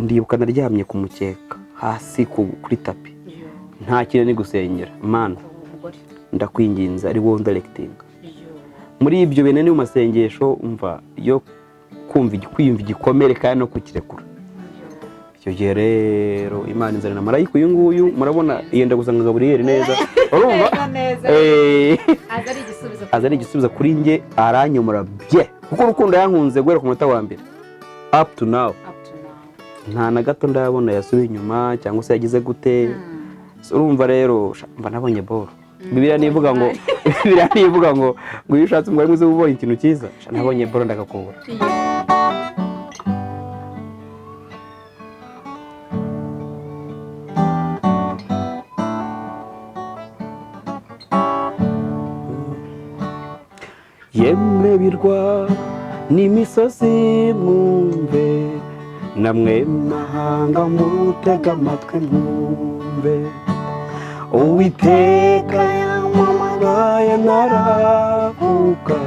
ndibuka naryamye ku mukeka hasi kuri tapi nta kintu ni gusengera Imana ndakwinginza ari wowe directing muri ibyo bene ni mu masengesho umva yo kumva igikomere kandi no kukirekura. Icyo gihe rero Imana inzana marayika uyu nguyu murabona yenda gusanga Gaburiyeli neza urumva azari igisubizo kuri nge aranyomora bye kuko urukundo yankunze guhera ku munota wa mbere up to now nta na gato ndabona yasubiye inyuma cyangwa se yagize gute. Urumva rero mba nabonye boro Bibiliya nivuga ngo iyo ushatse umugore mwiza ubonye ikintu cyiza nabonye boro ndakakubura. Yemwe birwa n'imisozi mwumve namwe mahanga mutega amatwi mwumve Uwiteka yampamagaye naravuka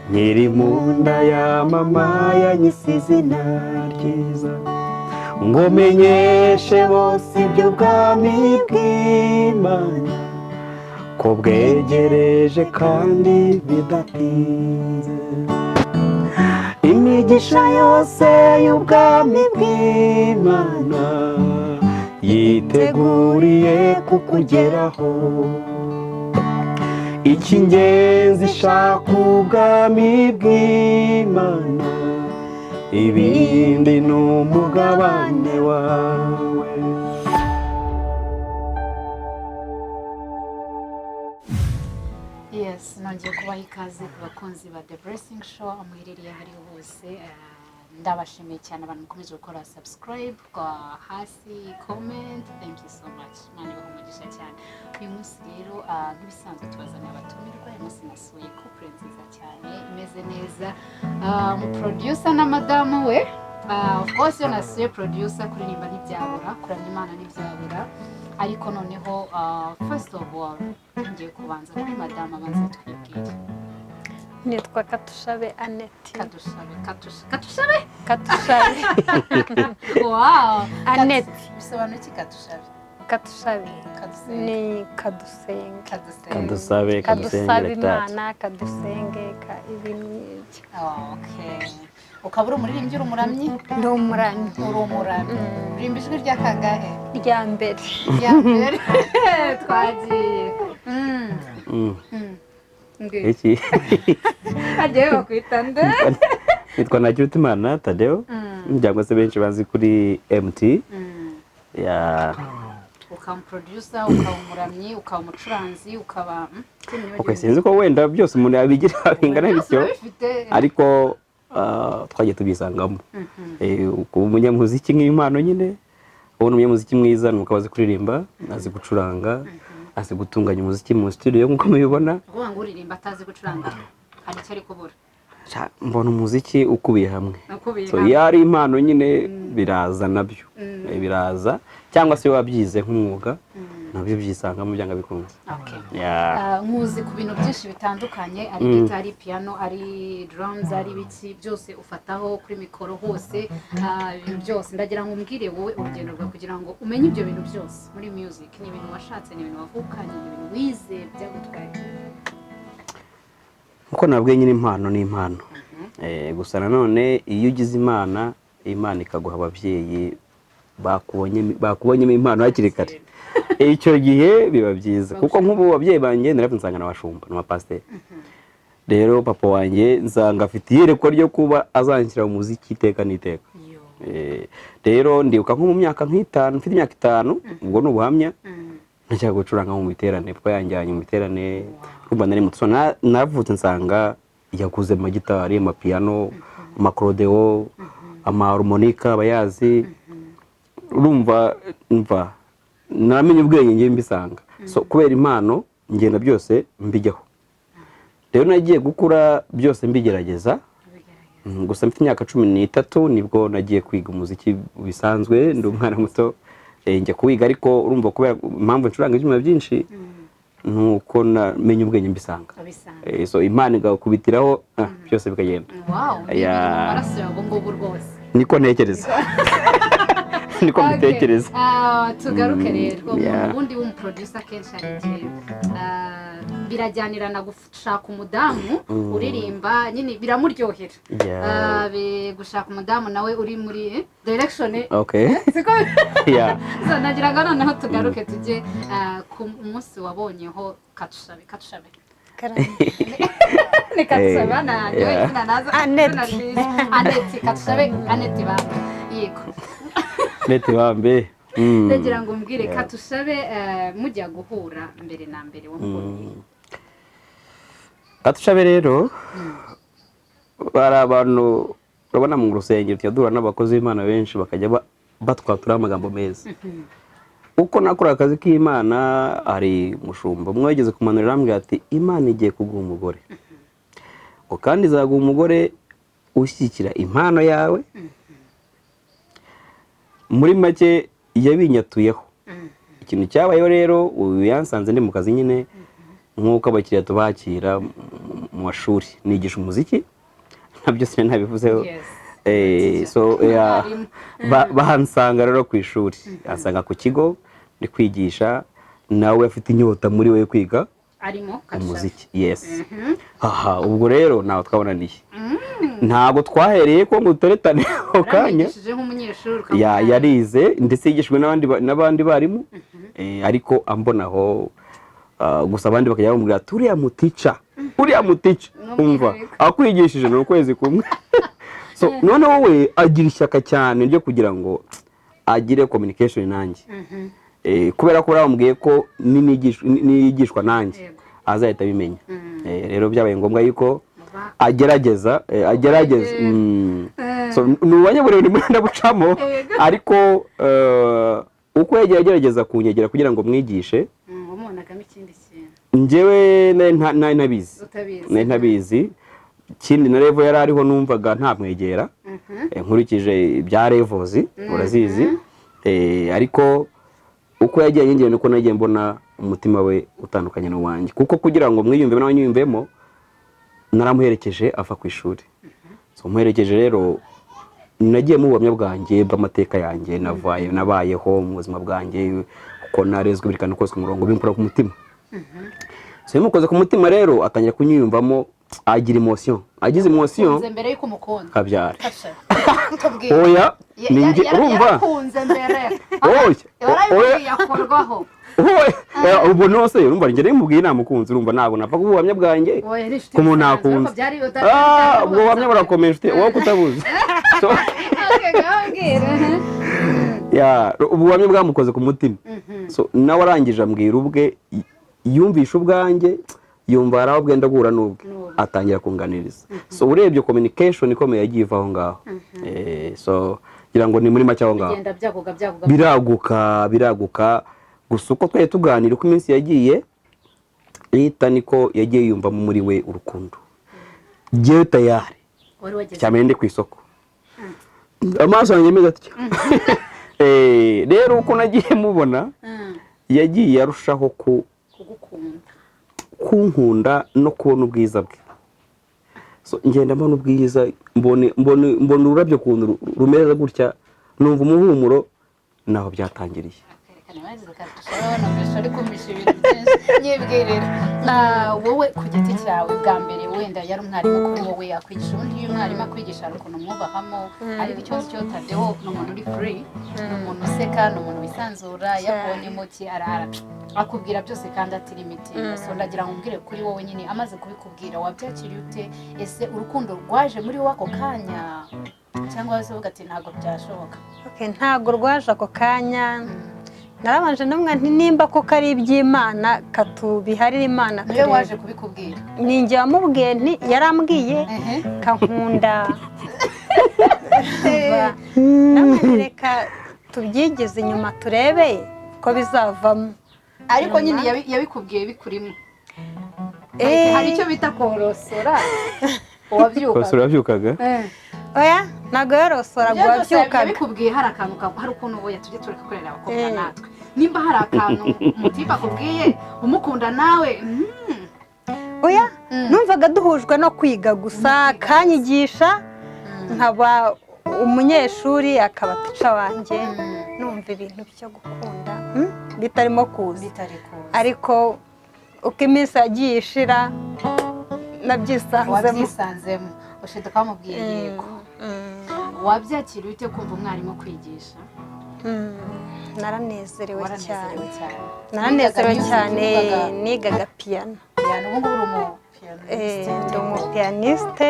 nkiri mu nda ya mama yanyise izina ryiza ngo menyeshe bose iby'ubwami bw'Imana ko bwegereje kandi bidatinze imigisha yose y'ubwami bw'Imana yiteguriye kukugeraho icy'ingenzi shaka ubwami bw'Imana ibindi ni umugabane wawe. Yes, nongeye kubaha ikaze ku bakunzi ba The Blessing Show amuherereye hari hose. Ndabashimiye cyane abantu mukomeje gukora subscribe kwa hasi comment. Thank you so much. Mani bahumugisha cyane. Uyu munsi rero nk'ibisanzwe tubazaniye abatumirwa. Uyu munsi nasuye couple nziza cyane imeze neza. Producer na madamu we. Of course yo nasuye producer kuririmba n'ibyabura, kuramya Imana n'ibyabura. Ariko noneho first of all ngiye kubanza kuri madamu abanza twibwire. Nitwa Katushabe Annette. Katushabe? Wow. Annette. Bisobanura iki Katushabe? Katushabe. Ni kadusenga. Kadusabe Imana, kadusenge ibintu nk'ibyo. Okay. Ukaba uri umuririmbyi uri umuramyi? Ndi umuramyi. Uri umuramyi. Uririmba ijwi rya kangahe? Rya mbere. Rya mbere. Twagiye. Iki agiye bakwita nde nitwa RWAKADASOHOKA-Thadeo cyangwa se benshi bazi kuri MT ya ukaba producer ukaba umuramyi ukaba umucuranzi ukaba sinzi ko wenda byose umuntu yabigira bingana bityo ariko twagiye tubisangamo kuba umunyamuziki nk'impano nyine ubona umunyamuziki mwiza nuko azi kuririmba azi gucuranga azi gutunganya umuziki mu studio nkuko mubibona uvuga ngo uririmba atazi gucuranga hari icyo ari kubura mbona umuziki ukubiye hamwe so yari impano nyine biraza nabyo biraza cyangwa se wabyize nk'umwuga nabyo byisangamo byanga bikunze. Nkuzi ku bintu byinshi bitandukanye ari gitari, piano, ari drums, ari biki byose ufataho kuri mikoro hose ibintu byose ndagira ngo umbwire wowe urugendo rwa kugira ngo umenye ibyo bintu byose muri music ni ibintu washatse ni ibintu wavukanye ni ibintu wize byagutwaye uko nabwiye nyine impano ni impano gusa nanone iyo ugize Imana ikaguha ababyeyi bakubonyemo impano hakiri kare icyo gihe biba byiza kuko nk'ubu ababyeyi banjye naravuze nsanga n'abashumba n'abapasiteri rero papa wanjye nsanga afite iyerekwa ryo kuba azanshyira mu muziki iteka n'iteka rero ndibuka nko mu myaka nk'itanu mfite imyaka 5 ubwo ni ubuhamya najyaga gucuranga mu biterane papa yanjyanye mu biterane urumva nari muto naravutse nsanga yaguze amagitari amapiano amakorodeo amaharmonika abayazi urumva namenye ubwenge ngiye mbisanga so kubera impano ngenda byose mbijyaho rero nagiye gukura byose mbigerageza gusa mfite imyaka 13 nibwo nagiye kwiga umuziki bisanzwe ndi umwana muto njya kuwiga ariko urumva kubera impamvu ncuranga ibyuma byinshi nuko namenye ubwenge mbisanga so Imana igakubitiraho byose bikagenda wow maraso yabo ngo rwose niko ntekereza niko mbitekereza. Tugaruke rero ubundi w'umuproducer kenshi ari birajyanirana gushaka umudamu uririmba nyine biramuryohera. Gushaka umudamu nawe uri muri direction. Siko nagira ngo noneho tugaruke tujye ku munsi wabonyeho katushabe Nikatusabana nyoye nazo Annette katushabe Annette bambe yego Annette bambe ndagira ngo mbwire katushabe mujya guhura mbere na mbere wamubonye. Katushabe rero bari abantu urabona mu rusengero tuyadura n'abakozi b'Imana benshi bakajya batwatura amagambo meza. Uko nakora akazi k'Imana ari mushumba mwegeze kumanurira ambwe ati Imana igiye kuguha umugore. Kandi izaguha umugore ushyikira impano yawe. Muri make yabinyatuyeho. Ikintu cyabayeho rero uyu yansanze ndi mu kazi nyine nk'uko abakiriya tubakira mu mashuri nigisha umuziki nabyo sinabivuzeho. Bahansanga rero ku ishuri ansanga ku kigo ndi kwigisha nawe afite inyota muri we kwiga arimo umuziki. Ubwo rero nawe twabonaniye ntabwo twahereye ko nguteretane ako kanya yarize ndetse yigishijwe n'abandi barimu ariko ambonaho gusa abandi bakajya bamubwira uriya mutica umva akwigishije ni ukwezi kumwe. None wowe agira ishyaka cyane ryo kugira ngo agire communication nanjye kubera ko bamubwiye ko nigishwa nanjye azahita abimenya. Rero byabaye ngombwa yuko agerageza nubanye buri muri ndabucamo ariko uko yagiye agerageza kunyegera kugira ngo mwigishe njyewe ntabizi ikindi na level yari ariho numvaga ntamwegera nkurikije bya levels urazizi ariko uko yagiye yengeye nuko nagiye mbona umutima we utandukanye n'uwanjye kuko kugira ngo mwiyumve nawe nyiyumvemo naramuherekeje afa ku ishuri. Muherekeje rero nagiye mu bumya bwanjye bw'amateka yanjye nabayeho mu buzima bwanjye uko narezwe birikana kose ku murongo bimpura ku mutima. Mukoze ku mutima rero atangira kunyiyumvamo agira emotion agize emotion mbere yuko mukunda kabyara oya ninjye urumva oya yakorwaho ubu nose urumva njye ndimubwiye namukunze urumva ntabwo napfa kubuhamya bwanjye ko umuntu akunze ubwo buhamya burakomeje wowe kutabuze ubuhamya bwamukoze ku mutima nawe arangije ambwira ubwe yumvisha ubwanjye yumva araho bwenda guhura n'ubwe atangira kunganiriza. Urebye communication ikomeye yagiye iva aho ngaho. Ngira ngo ni muri make aho ngaho biraguka gusa uko twari tuganira uko iminsi yagiye leta niko yagiye yumva muri we urukundo ngewe tayari cyane ndi ku isoko amaso yanjye meza atyo. Rero uko nagiye mubona yagiye arushaho kunkunda no kubona ubwiza bwe. Ngenda mbona ubwiza mbona ururabyo kuntu rumeza gutya numva umuhumuro naho byatangiriye. Wowe ku giti cyawe bwa mbere wenda yari umwarimu kuri wowe yakwigisha ubundi iyo umwarimu akwigisha hari ukuntu mwubahamo ariko ikibazo cyo Thadeo ni umuntu uri free ni umuntu useka ni umuntu wisanzura yabonye muki akubwira byose kandi atiri imiti. Ndagira ngo mbwire kuri wowe nyine amaze kubikubwira wabyakiriye ute? Ese urukundo rwaje muri wowe ako kanya cyangwa se uvuga ati ntabwo byashoboka? Ntabwo rwaje ako kanya narabanje namwe nti nimba ko kari iby'Imana katubiharira Imana niwe waje kubikubwira ninjye wamubwiye nti yarambwiye kankunda namwe reka tubyigeze inyuma turebe ko bizavamo ariko nyine yabikubwiye bikurimo. Hari icyo bita korosora wabyukaga oya ntabwo yorosora wabyukaga yabikubwiye hari akantu hari ukuntu wowe tujye tureka kurera abakobwa natwe nimba hari akantu umutipe akubwiye umukunda nawe oya numvaga duhujwe no kwiga gusa kanyigisha nkaba umunyeshuri akaba tica wanjye numva ibintu byo gukunda bitarimo kuza ariko uko iminsi yagiye ishira wabyisanzemo ushiduka wamubwiye yego wabyakiriye ute kumva umwarimu kwigisha naranezerewe cyane nigaga piyano ubu ngubu ndi umupiyaniste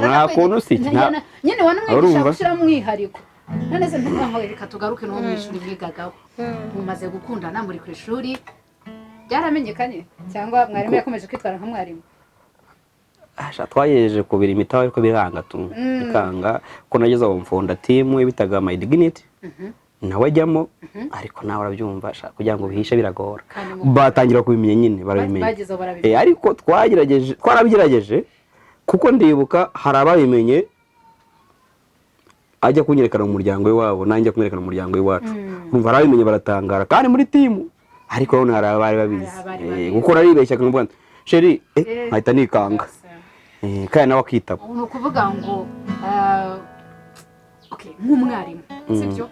nta kuntu si nyine wanamwigisha gushyiramo umwihariko none se reka tugaruke n'uwo mu ishuri mwigagaho mumaze gukundana muri ku ishuri byaramenyekanye cyangwa mwarimu yakomeje kwitwara nka mwarimu twagejeje kubira imitaho ariko biranga bikanga ko nageze aho mfunda timu bitaga my dignity nawe ajyamo ariko nawe urabyumva kugira ngo bihishe biragora batangira kubimenya nyine barabimenya ariko twarabigerageje kuko ndibuka hari ababimenye ajya kunyerekana mu muryango w'iwabo nanjye kumwerekana mu muryango w'iwacu urumva arabimenye baratangara kandi muri timu ariko none hari abari babizi kuko naribeshya nkumva sheri nkahita nikanga kandi nawe akitaba ni ukuvuga ngo nk'umwarimu sibyo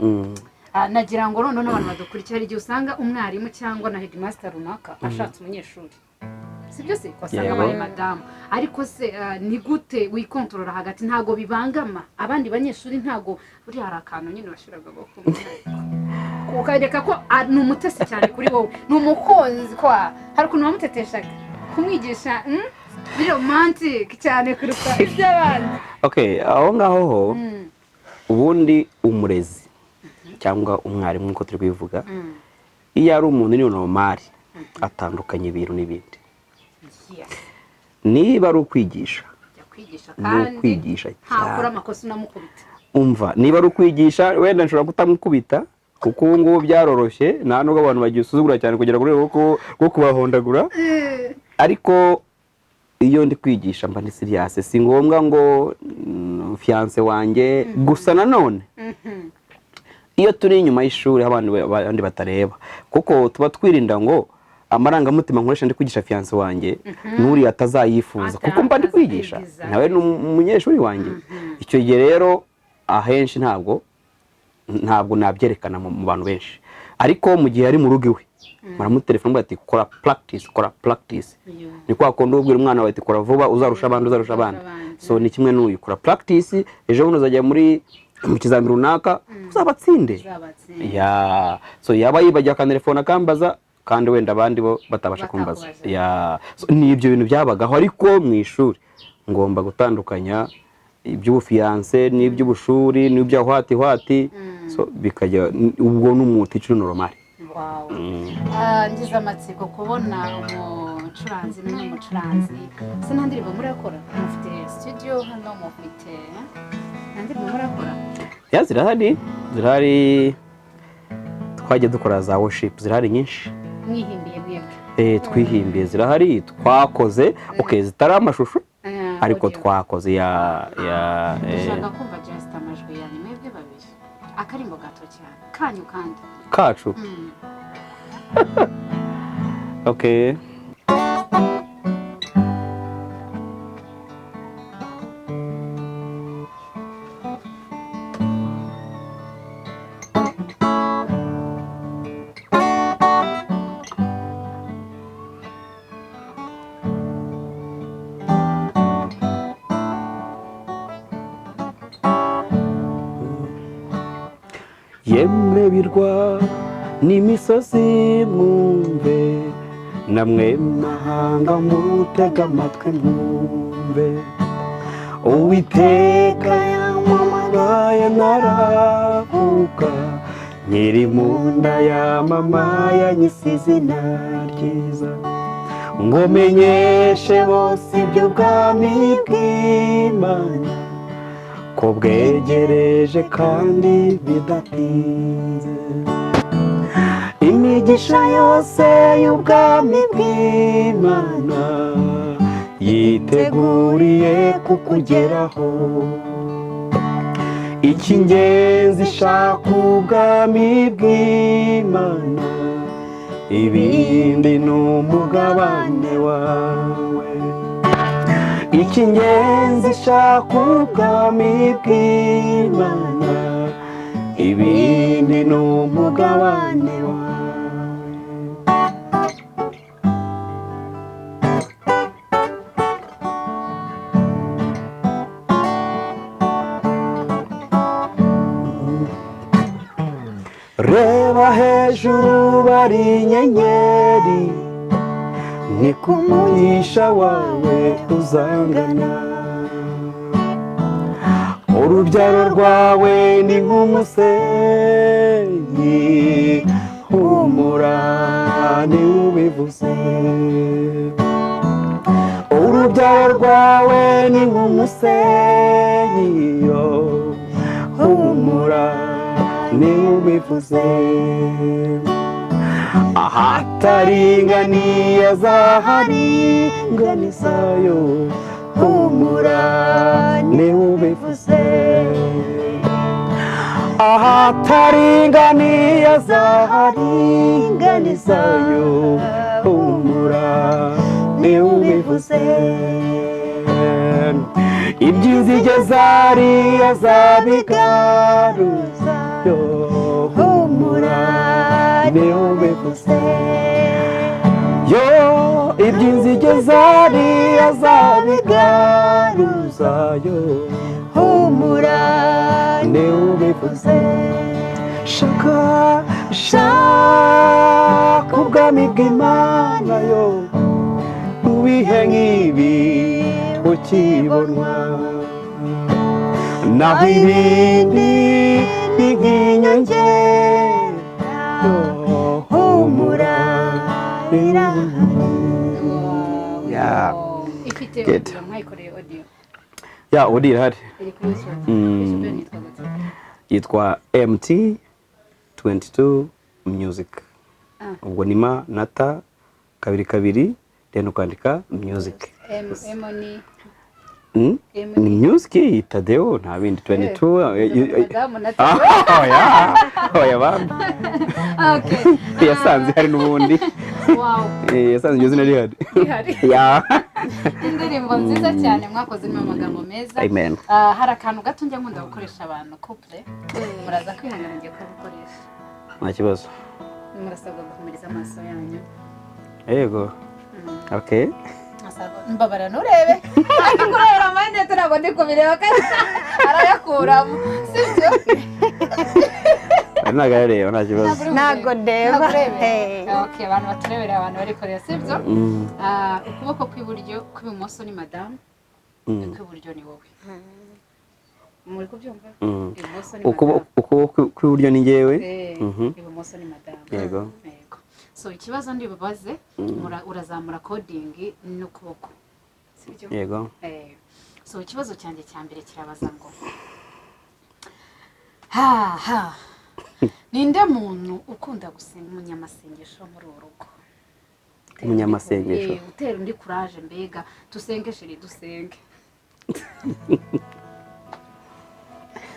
nagira ngo noneho abantu badukurikira igihe usanga umwarimu cyangwa na headmaster runaka ashatse umunyeshuri sibyo se wasanga abaye madamu ariko se ni gute wikontorora hagati ntago bibangama abandi banyeshuri ntago buri hari akantu nyine bashiraga gukunda ukareka ko ni umutesi cyane kuri wowe ni umukozi kwa hari ukuntu wamuteteshaga kumwigisha biri romantic cyane kuruta iby'abandi aho ngaho ho ubundi umurezi cyangwa umwarimu nk'uko turi kubivuga iyo ari umuntu ni normal atandukanye ibintu n'ibindi niba ari ukwigisha ntakora amakosa unamukubita umva niba ari ukwigisha wenda nshobora kutamukubita kuko ubu ngubu byaroroshye nta nubwo abantu bagisuzugura cyane kugira ngo rwego rwo kubahondagura ariko iyo ndi kwigisha mba ndi serious si ngombwa ngo fiance wanjye gusa nanone iyo turi inyuma y'ishuri abandi batareba kuko tuba twirinda ngo amarangamutima nkoresha ndi kwigisha fiance wanjye nuri atazayifuza kuko mba ndi kwigisha nawe ni umunyeshuri wanjye icyo gihe rero ahenshi ntabwo nabyerekana mu bantu benshi ariko mu gihe ari mu rugo iwe muramutelefona ati kora practice ni kwa kondo ubwira umwana wawe ati kora vuba uzarusha abandi so ni kimwe n'uyu kora practice ejo buno uzajya mu kizamini runaka uzabatsinde so yaba yibagiye akantelefona akambaza kandi wenda abandi bo batabasha kumbaza ni ibyo bintu byabagaho ariko mu ishuri ngomba gutandukanya iby'ubufiyanse n'iby'ubushuri n'iby'ahwati so bikajya ubwo n'umuti normal ngize amatsiko kubona umucuranzi n'umucuranzi se nta ndirimbo murakora mufite studio hano mufite nta ndirimbo murakora zirahari twajya dukora za worship zirahari nyinshi mwihimbiye mwebwe twihimbiye zirahari twakoze zitari amashusho ariko twakoze dushaka kumva just amajwi yanyu mwebwe babiri akarimbo gato cyane kanyu kandi kacu yemwe birwa n'imisozi mwumve namwe mahanga mutega amatwi mwumve uwiteka yampamagaye naravuga nkiri mu nda ya mama yanyise izina ryiza ngo menyeshe bose iby'ubwami bw'Imana ko bwegereje kandi bidatinze imigisha yose y'ubwami bw'Imana yiteguriye kukugeraho icy'ingenzi shaka ubwami bw'Imana ibindi ni umugabane wawe icy'ingenzi shaka ubwami bw'Imana, ibindi ni umugabane wawe. Reba hejuru bari inyenyeri, ni ku mugisha wawe uzangana. Urubyaro rwawe ni nk'umusenyi, humura ntiwubivuze. Urubyaro rwawe ni nk'umusenyi, humura ntiwubivuze. Ahataringaniye azaharinganizayo, humura ntiwubivuze. Ahataringaniye azaharinganizayo, humura ntiwubivuze. Iby'inzige zari azabigaruza, humura ntiwubivuze. Yo, iby'inzige zari azabigaruza, humura ntiwubivuze. Shaka ubwami bw'Imana, yo mu bihe nk'ibi ukibonwa, naho ibindi ni nk'inyongera, humura birahari. Ifite audio, mwayikoreye audio? Ya, audio irahari. Iri kuri YouTube. Yitwa MT22 Music. Ubwo ni ma nata 22 then ukandika music. Ni music Thadeo nta bindi 22. Oya bamba. Okay. Yasanze hari n'ubundi. Wow. Yasanze iyo zina rihari. Ya. Indirimbo nziza cyane mwakoze mu magambo meza. Amen. Hari akantu gato njya nkunda gukoresha abantu couple. Muraza kwihangana ngiye kubukoresha. Nta kibazo. Murasabwa guhumuriza amaso yanyu. Yego. Okay. Mbabara nurebe kurera amande turabo ndi kubireba kandi arayakuramo sibyo nagareba nta kibazo ntago ndeba. Okay, abantu baturebera abantu bari korera sibyo. Ukuboko kw'iburyo kw'ibumoso ni madame, kw'iburyo ni wowe. Muri kubyumva? Ibumoso ni madame, ukuboko kw'iburyo ni njyewe, ibumoso ni madame. Yego. So ikibazo ndibabaze, urazamura coding n'ukuboko sibyo? Yego. So ikibazo cyanjye cya mbere kirabaza ngo ninde muntu ukunda gusenga umunyamasengesho muri urugo? Umunyamasengesho utera undi courage, mbega tusenge shiri dusenge.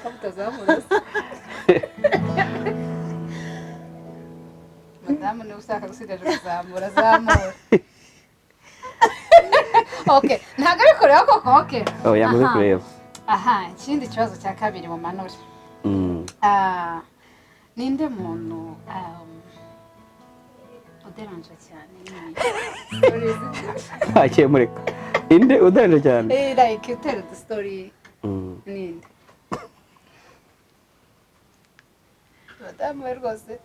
Kamutazamura madamu ni usaka gusigaje kuzamura zamura. Okay, ntago bikorera koko. Okay. Yamaze kureba. Ikindi kibazo cya kabiri mu manuri. Ninde muntu uderanje cyane ni? Akemureka. Inde uderanje cyane? Like tell the story. Ninde? Madamu rwose.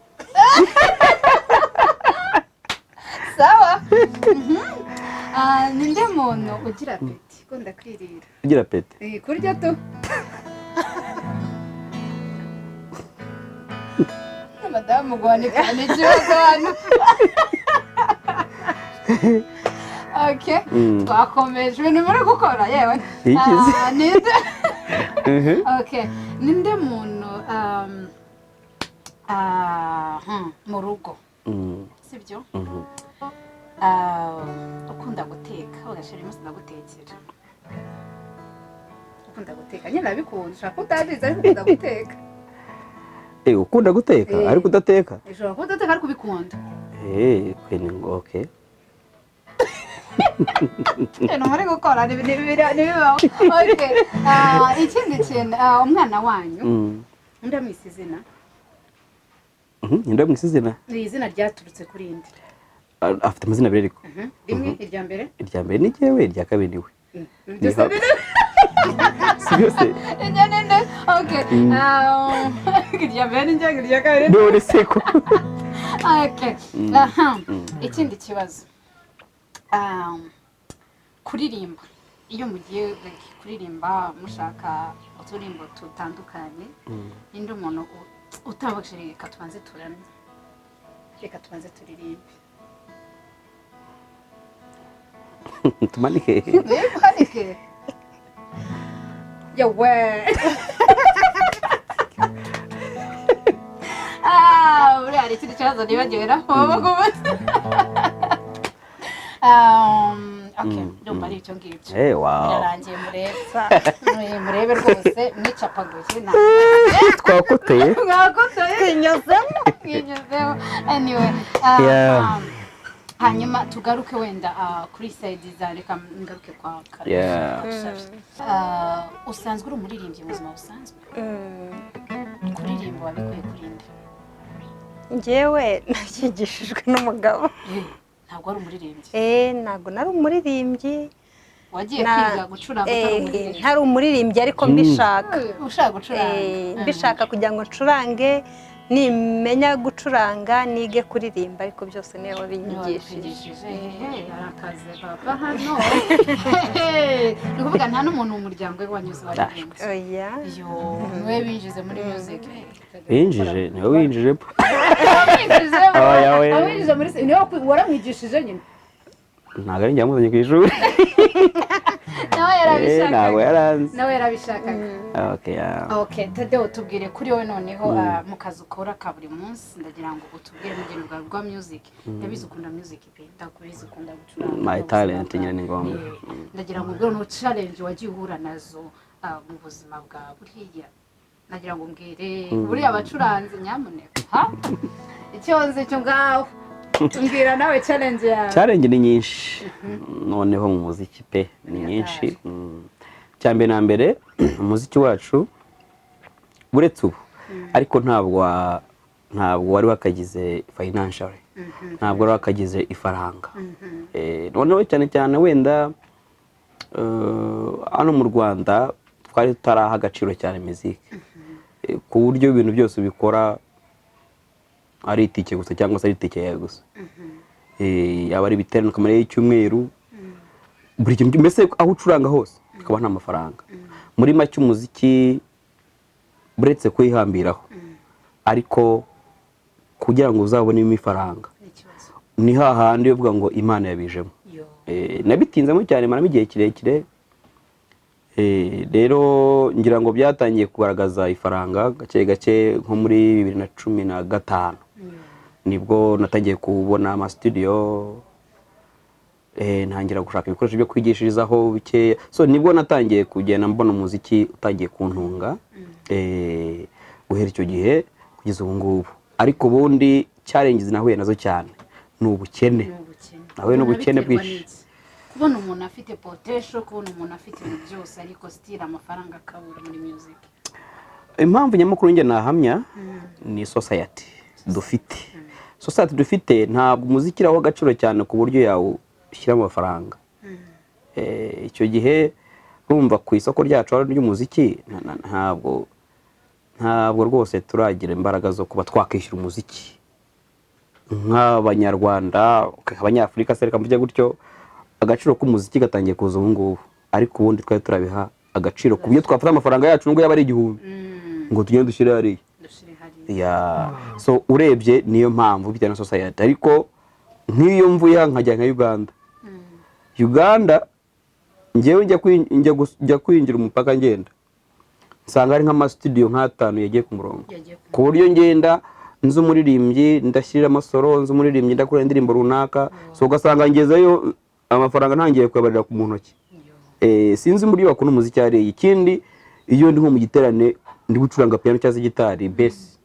Sawa. Ninde muntu ugira peti? Kunda kwirira. Ugira peti? Kurya tu. Madamu gwanika ni kibazo hano. Okay. Twakomeje ibintu muri gukora yewe. Ninde? Okay. Ninde muntu mu rugo sibyo? Ukunda guteka, ugashira imusi nagutekera. Ukunda guteka, nyine nabikunda, ushaka utabizi ariko ukunda guteka. Ukunda guteka ariko udateka? Ushobora kudateka ariko ubikunda. Okay. muri gukora nibibaho. Okay. Ikindi kintu umwana wanyu ndamwise izina. Ndamwise izina. Ni izina ryaturutse kuri indi. Afite amazina abiri ariko. Rimwe irya mbere. Irya mbere ni jewe, irya kabiri niwe. Seriously? Okay. Irya mbere ni njye, irya kabiri. Dore seko. Okay. Ikindi kibazo. Kuririmba. Iyo mugiye kuririmba mushaka uturimbo tutandukanye, indi umuntu utabashije reka tubanze turamye. Reka tubanze turirimbe. Tumanike. Tumanike. Yawe. Uriya hari ikindi kibazo nibagera. Okay, ndumva ari icyo ngicyo. Wow. Birarangiye murebe rwose mwicapaguye. Twakoteye. Kinyuzemo. Anyway. Hanyuma tugaruke wenda kuri side za reka ngaruke kwa Kare. Usanzwe uri umuririmbyi mu buzima busanzwe? Kuririmba wabikuye kuri nde? Njyewe nakigishijwe n'umugabo. Ntabwo ari umuririmbyi? Ntabwo nari umuririmbyi. Wagiye kwiga gucuranga utari umuririmbyi? Ntari umuririmbyi ariko mbishaka. Ushaka gucuranga? Mbishaka kugira ngo ncurange, nimenya gucuranga nige kuririmba, ariko byose niwe wabinyigishije. Arakaze papa hano. Ni ukuvuga nta n'umuntu mu muryango we wanyuze waririmbye? Oya. Niwe binjize muri music? Binjije, niwe winjije. Awinjize muri niwe waramwigishije nyine? Ntabwo ari njye wamuzanye ku ishuri. Ntabwo yaranze. Nawe yarabishakaga. Okay. Thadeo tubwire kuri wowe noneho mu kazi ukora ka buri munsi, ndagira ngo utubwire urugendo rwawe rwa music. Ndabizi ukunda music pe, ndakubizi ukunda gucuranga. My talent nyine ni ngombwa. Ndagira ngo ubwo no challenge wagiye uhura nazo mu buzima bwa buriya. Ndagira ngo mbwire buriya abacuranzi nyamuneka. Icyonze cyo ngaho. Tumbwira nawe challenge yawe. Challenge ni nyinshi. Noneho mu muziki pe ni nyinshi. Cyambe na mbere umuziki wacu buretse ubu ariko ntabwo wari wakagize financial. Ntabwo wari wakagize ifaranga. Noneho cyane wenda hano mu Rwanda twari tutaraha agaciro cyane muziki. Ku buryo ibintu byose bikora ari itike gusa cyangwa se ari itike ya gusa. Yaba ari biterano kamere y'icyumweru. Buri kintu mbese aho ucuranga hose akaba nta mafaranga. Muri make umuziki buretse kwihambiraho. Ariko kugira ngo uzabone imifaranga ni hahandi uvuga ngo Imana yabijemo. Nabitinzemo cyane maramo igihe kirekire. Rero ngira ngo byatangiye kugaragaza ifaranga gake gake nko muri 2015. Nibwo natangiye kubona ama studio, ntangira gushaka ibikoresho byo kwigishirizaho bike. So nibwo natangiye kugenda mbona umuziki utangiye kuntunga. Guhera icyo gihe kugeza ubu ngubu. Ariko ubundi challenges nahuye nazo cyane ni ubukene. Nahuye n'ubukene bwinshi. Kubona umuntu afite potential, kubona umuntu afite ibintu byose ariko still amafaranga akabura muri music. Impamvu nyamukuru nge nahamya ni society dufite. Society dufite ntabwo umuziki iraho agaciro cyane ku buryo yawo ushyira amafaranga. Icyo gihe urumva ku isoko ryacu ry'umuziki ntabwo rwose turagira imbaraga zo kuba twakishyura umuziki nk'abanyarwanda, abanyafurika se reka mvuge gutyo. Agaciro k'umuziki gatangiye kuza ubu ngubu, ariko ubundi twari turabiha agaciro ku buryo twafata amafaranga yacu ngo yaba ari 1000 ngo tugende dushyire hariya. So urebye niyo mpamvu bitewe na society. Ariko nk'iyo mvuye nkajya nka Uganda ngewe njya kwinjira umupaka ngenda nsanga ari nk'ama studio nk'5 yagiye ku murongo, ku buryo ngenda nzi umuririmbyi ndashyirira amasoro, nzi umuririmbyi ndakora indirimbo runaka. So ugasanga ngezeyo amafaranga ntangiye kuyabarira ku muntoki. Sinzi muri bakuna umuziki ari ikindi. Iyo ndi nko mu giterane ndi gucuranga piano cyangwa gitari bass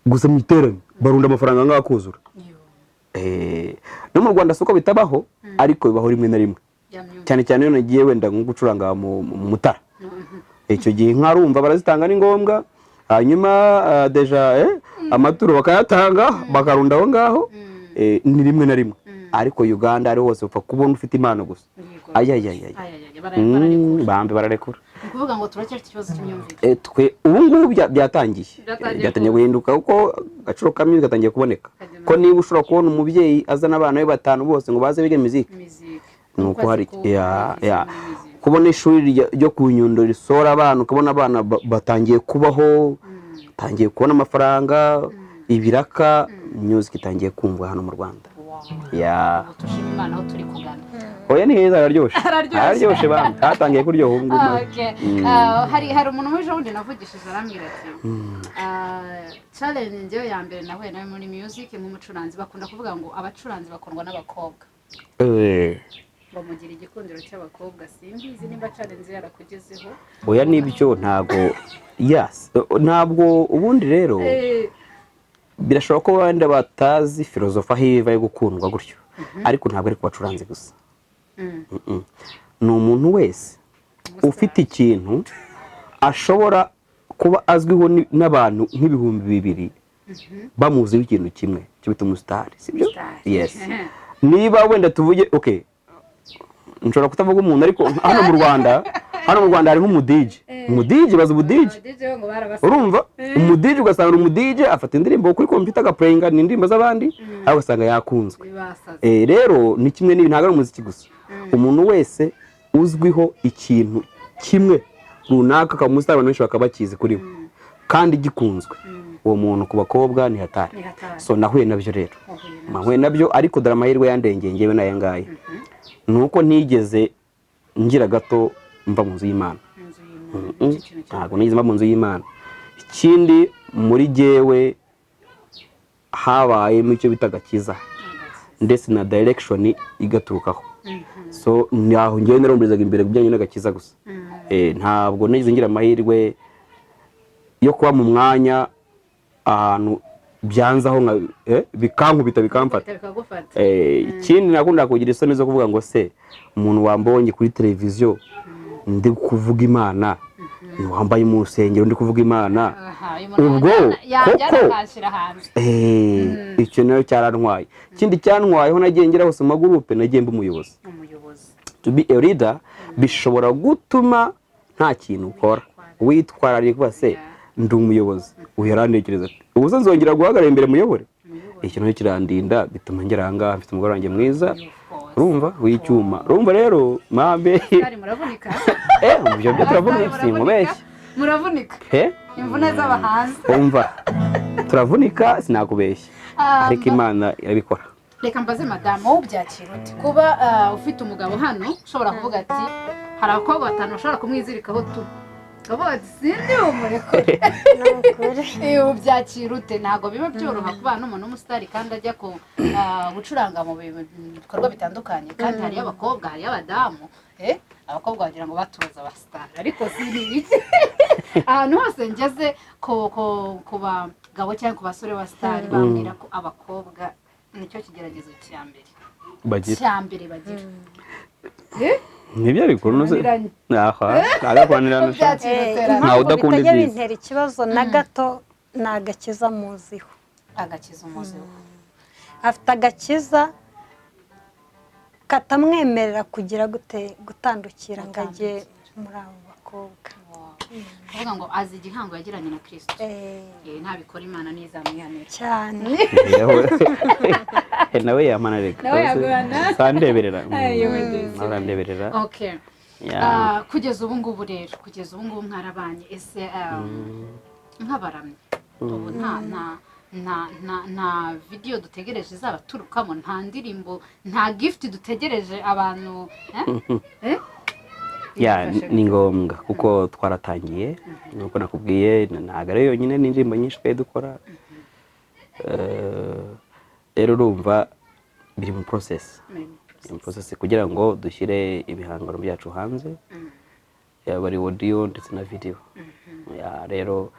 gusa mu giterane barunda amafaranga ngakuzura. no mu Rwanda soko bitabaho ariko bibaho rimwe na rimwe cyane cyane iyo nagiye wenda nko gucuranga mu Mutara icyo gihe nkarumva barazitanga ni ngombwa hanyuma deja amaturo bakayatanga bakarunda aho ngaho ni rimwe na rimwe ariko Uganda ari hose upfa kubona ufite impano gusa bambe bararekura ukuvuga ngo turacyafite ikibazo cy'imyumvire twe ubu ngubu byatangiye guhinduka kuko agaciro kamwe gatangiye kuboneka ko niba ushobora kubona umubyeyi azana abana be 5 bose ngo baze bige muziki nuko hari kubona ishuri ryo ku Nyundo risora abantu ukabona abana batangiye kubaho tangiye kubona amafaranga ibiraka music itangiye kumva hano mu Rwanda tushima Imana aho turi kugana oya ni heza araryoshe bamwe hatangiye kuryoha ubu hari umuntu w'ejo wundi navugishije arambwira ati challenge ya mbere nahuye nawe muri music nk'umucuranzi bakunda kuvuga ngo abacuranzi bakundwa n'abakobwa bamugira igikundiro cy'abakobwa simbizi nimba challenge yarakugezeho oya nibyo ntabwo ubundi rero birashobora ko wenda batazi filozofa hiva yo gukundwa gutyo ariko ntabwo ari kubacuranzi gusa ni umuntu wese ufite ikintu ashobora kuba azwiho n'abantu nk'ibihumbi 2 bamuziho ikintu kimwe cyo bita umusitari sibyo niba wenda tuvuge nshobora kutavuga umuntu ariko hano mu Rwanda hari nk'umudije baza ubudije urumva umudije ugasanga umudije afata indirimbo kuri computer agaplayinga n'indirimbo z'abandi aho ugasanga yakunzwe rero ni kimwe n'ibi ntago ari umuziki gusa umuntu wese uzwiho ikintu kimwe runaka kamusitari abantu benshi bakabakizi kuri we kandi gikunzwe uwo muntu ku bakobwa ni hatari so nahuye nabyo rero nahuye nabyo ariko dara amahirwe yandengeye ngewe naye ngaye nuko ntigeze ngira gato mva mu nzu y'Imana ntabwo nigeze mva mu nzu y'Imana ikindi muri jewe habaye mu cyo bita gakiza ndetse na direction igaturukaho so naho ngewe naromberizaga imbere kubijyanye n'agakiza gusa ntabwo nigeze ngira amahirwe yo kuba mu mwanya ahantu byanzaho nka bikankubita bikamfata ikindi nakunda kugira isoni zo kuvuga ngo se umuntu wambonye kuri televiziyo ndi kuvuga Imana wambaye mu rusengero ndi kuvuga Imana ubwo koko icyo nayo cyarantwaye ikindi cyantwayeho nagiye ngera hose mu groupe nagiye mba umuyobozi to be a leader bishobora gutuma nta kintu ukora witwararika kuba se ndi umuyobozi uyarantekereza ubuze nzongera guhagarara imbere muyobore ikintu cyo kirandinda bituma ngera hanga mfite umugore wanjye mwiza urumva w'icyuma urumva rero mambe muravunika ibyo turavunika sinkubeshya muravunika imvune z'abahanzi umva turavunika sinakubeshya ariko Imana irabikora reka mbaze madamu wowe ubyakira ute kuba ufite umugabo hano ushobora kuvuga ati hari abakobwa 5 bashobora kumwizirikaho tu sindi umurekure ubyakira ute ntabwo biba byoroha kubana n'umuntu w'umusitari kandi ajya gucuranga mu bikorwa bitandukanye kandi hariyo abakobwa hariyo abadamu abakobwa bagira ngo baturoza abasitari ariko sindi ahantu hose ngeze ku bagabo cyangwa ku basore b'abasitari bambwira ko abakobwa nicyo kigeragezo cya mbere bagira nibyo ariko nuze arabanirana ntawe udakunda ibyiza bintera ikibazo na gato nagakiza muziho afite agakiza katamwemerera kugira gutandukira ngo ajye muri abo bakobwa kuvuga ngo azi igihango yagiranye na Kristo ntabikora Imana nizamwihanira cyane nawe yamanareka sandeberera narandeberera kugeza ubu ngubu rero mwarabanye ese nk'abaramyi ubu nta video dutegereje zabaturukamo nta ndirimbo nta gift dutegereje abantu ni ngombwa kuko twaratangiye nuko nakubwiye ntabwo ari yonyine n'indirimbo nyinshi twe dukora rero urumva biri mu process kugira ngo dushyire ibihangano byacu hanze yaba ari audio ndetse na video rero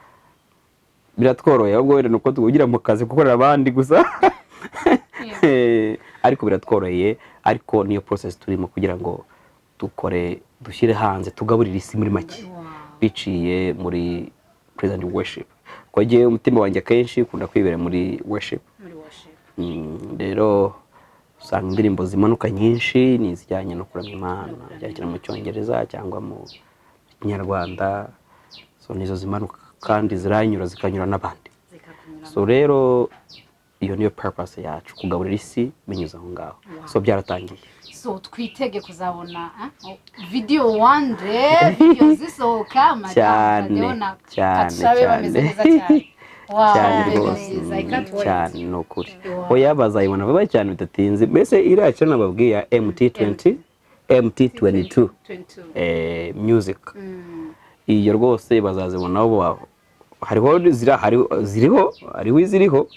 biratworoye ahubwo wenda nuko tugira mu kazi gukorera abandi gusa ariko biratworoheye ariko niyo process turimo kugira ngo dushyire hanze tugaburire isi muri make biciye muri present worship ko giye umutima wanjye kenshi ukunda kwibera muri worship rero usanga indirimbo zimanuka nyinshi ni izijyanye no kuramya Imana byakira mu cyongereza cyangwa mu kinyarwanda so nizo zimanuka kandi ziranyura zikanyura n'abandi so rero iyo niyo purpose yacu kugaburira isi binyuze aho ngaho so byaratangiye so twitege kuzabona video one day video zisohoka cyane cyane no kuri oya bazayibona vuba cyane bidatinze mbese iracu nababwiye MT22 music iyo rwose bazazibona hariho iziriho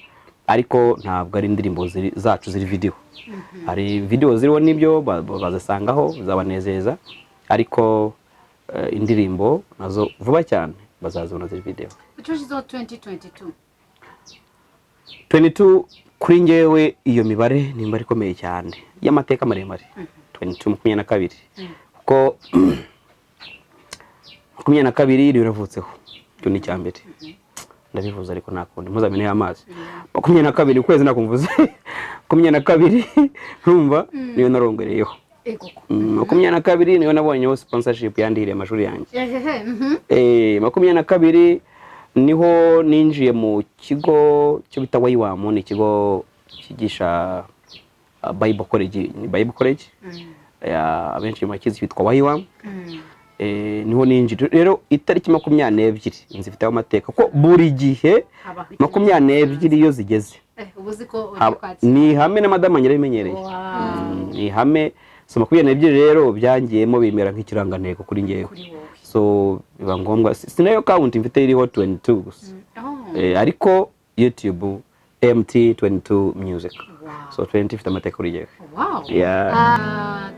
ariko ntabwo ari indirimbo zacu ziri video hari video ziriho nibyo bazasangaho zabanezeza ariko indirimbo nazo vuba cyane bazazibona ziri video. Ucushizo 2022 kuri njyewe iyo mibare ni imibare ikomeye cyane y'amateka maremare 22 kuko 22 riravutseho cyo ni cyambere ndabivuza ariko nakundi mpuzamene y'amazi 22 ukwezi nakumvuze 22 ntumva niyo narongereyeho 22 niyo nabonyeho sponsorship yandihiriye amashuri yanjye 22 niho ninjiye mu kigo cyo bita Wayiwamu ni ikigo cyigisha Bible College abenshi makizi bitwa Wayiwamu niho ninjira rero itariki 22 nzifite amateka ko buri gihe 22 iyo zigeze ni hame na madama nyere bimenyereye ni hame so 22 rero byangiyemo bimera nk'ikirangantego kuri ngewe so biba ngombwa sinayo count mfite iriho 22 gusa ariko YouTube MT22 music so 20 mfite amateka kuri ngewe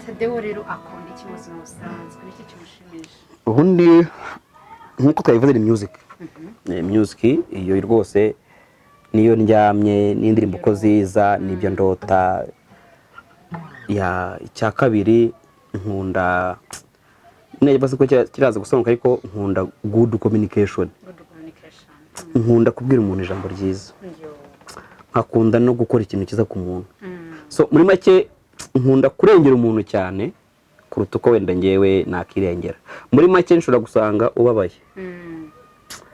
Thadeo rero akunda iki muzima busanzwe niki kimushimisha ubundi nkuko twabivuze ni music iyo rwose niyo ndyamye n'indirimbo ko ziza nibyo ndota icya kabiri nkunda neza ko kiraza gusohoka ariko nkunda good communication nkunda kubwira umuntu ijambo ryiza nkakunda no gukora ikintu kiza ku muntu so muri make nkunda kurengera umuntu cyane kuruta uko wenda ngewe nakirengera muri make nshobora gusanga ubabaye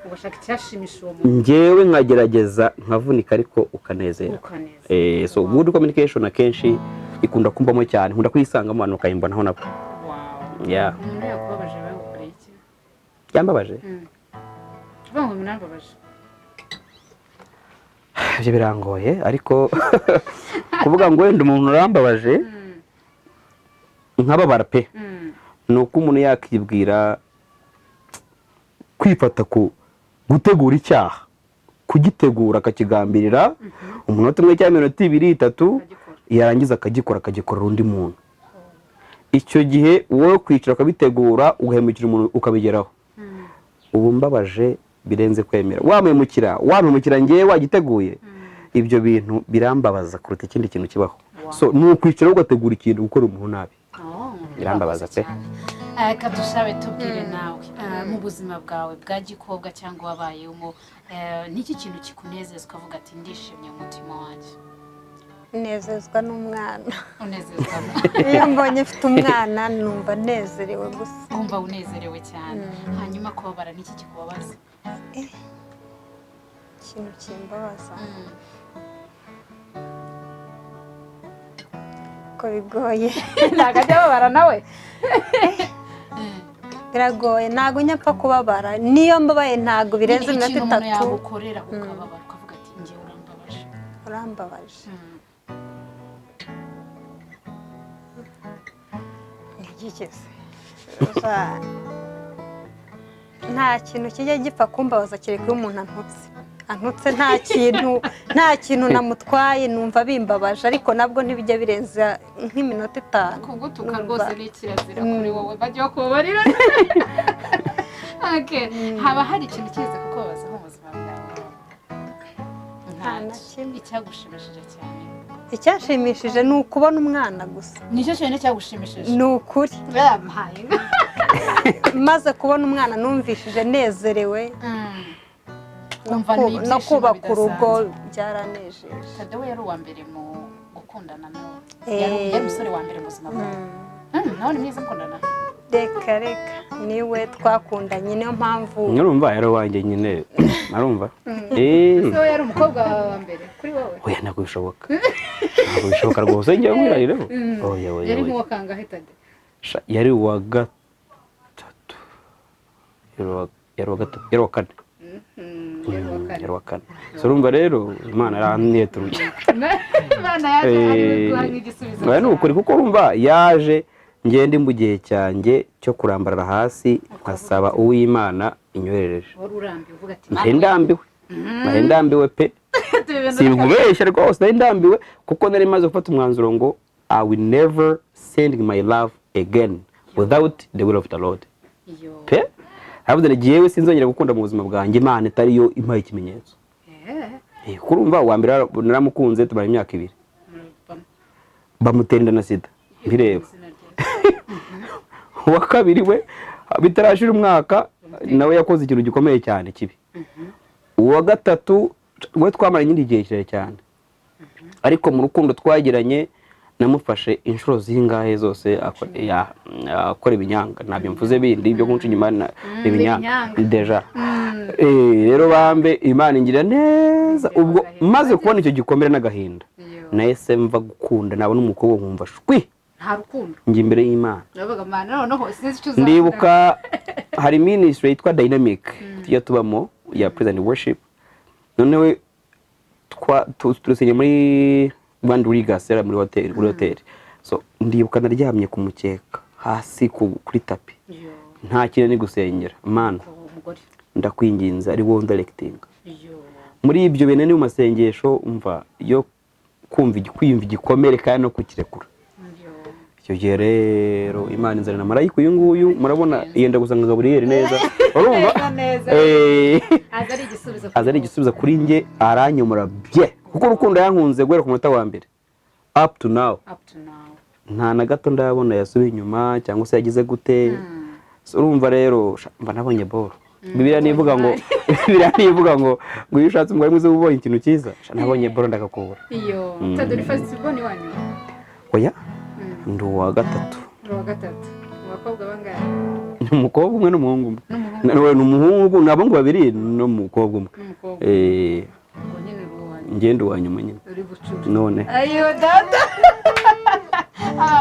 ubashaka cyashimisha uwo muntu ngewe nkagerageza nkavunika ariko ukanezera so good communication akenshi ikunda kumbamo cyane nkunda kuyisanga mu bantu kayimbona nako umuntu yakubabaje bagukora iki yambabaje bango munambabaje byo birangoye ariko kuvuga ngo wenda umuntu urambabaje nkababara pe nuko umuntu yakibwira kwifata gutegura icyaha kugitegura akakigambirira umunota umwe cyangwa iminota 2-3 yarangiza akagikorera undi muntu icyo gihe wowe kwicara ukabitegura ugahemukira umuntu ukabigeraho ubu mbabaje birenze kwemera wamemukira ngewe wagiteguye ibyo bintu birambabaza kuruta ikindi kintu kibaho so nukwicara ugategura ikintu gukora umuntu nabi birambabaza pe kadushabe tubwire nawe mu buzima bwawe bwa gikobwa cyangwa wabayemo niki kintu kikunezeza ukavuga ati ndishimye umutima wanjye nezezwa n'umwana unezezwa iyo mbonye mfite umwana numva nezerewe gusa umva unezerewe cyane hanyuma kubabara niki kikubabaza ikintu kimbabaza ko bigoye nagajya babara nawe biragoye ntago nyapfa kubabara niyo mbabaye ntago birenze iminota 3 umuntu yagukorera ukababara ukavuga ati ngiye urambabaje nigigeze nta kintu kijya gipfa kumbabaza kereka iyo umuntu antutse nta kintu namutwaye numva bimbabaje ariko nabwo ntibijya birenza nk'iminota 5 kugutuka rwose ni kirazira kuri wowe bajya kubarira haba hari ikintu kiza kukubabaza mu buzima bwawe nta kimwe cyagushimishije cyane icyashimishije ni ukubona umwana gusa nicyo cyane cyagushimishije ni ukuri yampaye maze kubona umwana numvishije nezerewe umva no n'ibyishimo kubaka urugo bidasanzwe. byaranejeje Thadeo yari uwa mbere mu gukundana nawe yari umusore wa mbere mu buzima bwawe nawe ni mwiza mukundana reka niwe twakundanye niyo mpamvu urumva yari uwanjye nyine narumva so yari umukobwa wa mbere kuri wowe oya ntabwo bishoboka ntabwo bishoboka rwose njya mwirahireho yari nk'uwa kangahe Thadeo yari uwa gatatu yari uwa kane yari uwa kane so urumva rero Imana yaranyeturuye Imana yaje guha nk'igisubizo ni ukuri kuko urumva yaje ngende mu gihe cyanjye cyo kurambarara hasi nkasaba uw'Imana inyoherereje wari urambiwe uvuga ati nari ndambiwe pe sinkubeshya rwose nari ndambiwe kuko nari maze gufata umwanzuro ngo I will never send my love again without the will of the Lord pe habuze nagiyewe sinzongera gukunda mu buzima bwanjye Imana itariyo impaye ikimenyetso kurumva uwa mbere naramukunze tumara imyaka 2 bamutera inda na sida bireba uwa kabiri we bitarashira umwaka nawe yakoze ikintu gikomeye cyane kibi uwa gatatu we twamaranye indi gihe kirekire cyane ariko mu rukundo twagiranye namufashe inshuro zingahe zose akora ibinyanga ntabyo mvuze bindi byo kunca inyuma ibinyanga deja rero bambe Imana ingira neza ubwo maze kubona icyo gikomere n'agahinda nahise mva gukunda nabona umukobwa nkumva shwi nta rukundo njye imbere y'Imana navuga mana noneho sinzi icyo uzakora ndibuka hari ministry yitwa Dynamic tujya tubamo ya praise and worship noneho turusenye muri Band Rigasera muri hotel so ndibuka naryamye ku mukeka hasi kuri tapi nta kintu ni gusengera Mana ndakwinginza ari wowe directing muri ibyo bene ni mu masengesho umva yo kumva igikomere kandi no kukirekura icyo gihe rero Imana inzanira marayika uyu nguyu murabona yenda gusanga Gaburiyeli neza urumva azari igisubizo kuri nge aranyomora bye kuko urukundo yankunze guhera ku munota wa mbere up to now nta na gato ndabona yasubiye inyuma cyangwa se yagize gute urumva rero mba nabonye boro Bibiliya nivuga ngo iyo ushatse umugore mwiza ubonye ikintu cyiza nabonye boro ndakakubura Thadeo first born wanyu oya ndi uwa gatatu abakobwa bangahe ni umukobwa umwe n'umuhungu umwe ni umuhungu n'abahungu babiri n'umukobwa umwe ngende uwa nyuma nyine none ayo data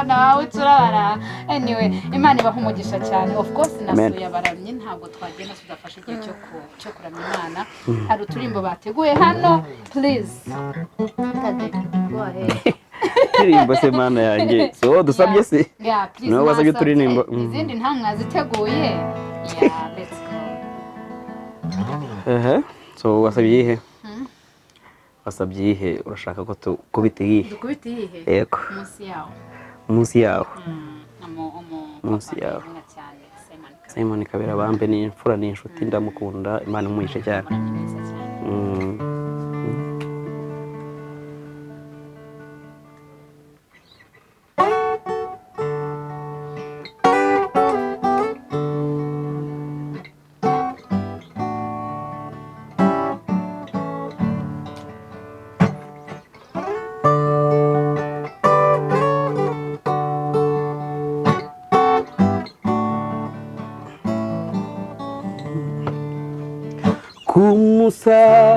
nawe turabara anyway Imana ibaha umugisha cyane of course nasuye abaramyi ntabwo twagenda tudafashe igihe cyo kuramya Imana hari uturimbo bateguye hano please go ahead ndirimbo se Mana yanjye so dusabye se no wasabye turirimbo izindi ntamwa ziteguye let's go so wasabye ihe wasabye ihe urashaka ko tukubita ihe dukubita ihe yego munsi yaho Simon Kabera bambe ni imfura ni inshuti ndamukunda Imana imwishe cyane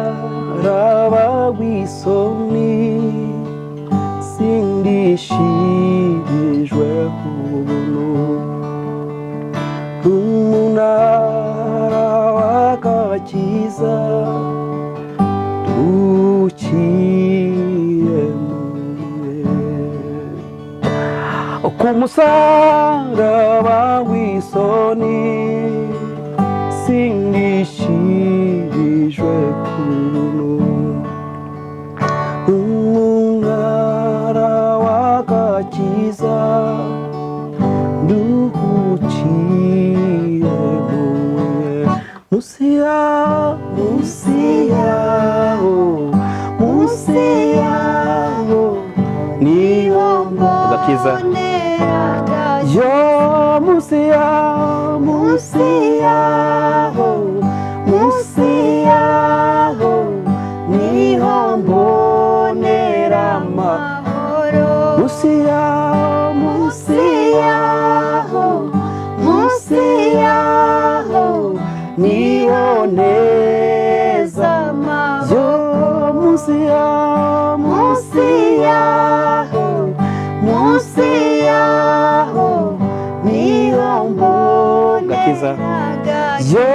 Kumusaraba w'isoni sindishimijwe kubuntu umunara w'agakiza ukiyemwe kumusaraba w'isoni sindishimijwe kubuntu umunara w'agakiza nduhukiyemwe munsi yaho gakiza yo munsi yaho niho mbonera amahoro munsi yaho niho neza yo munsi yaho niho mbonera yo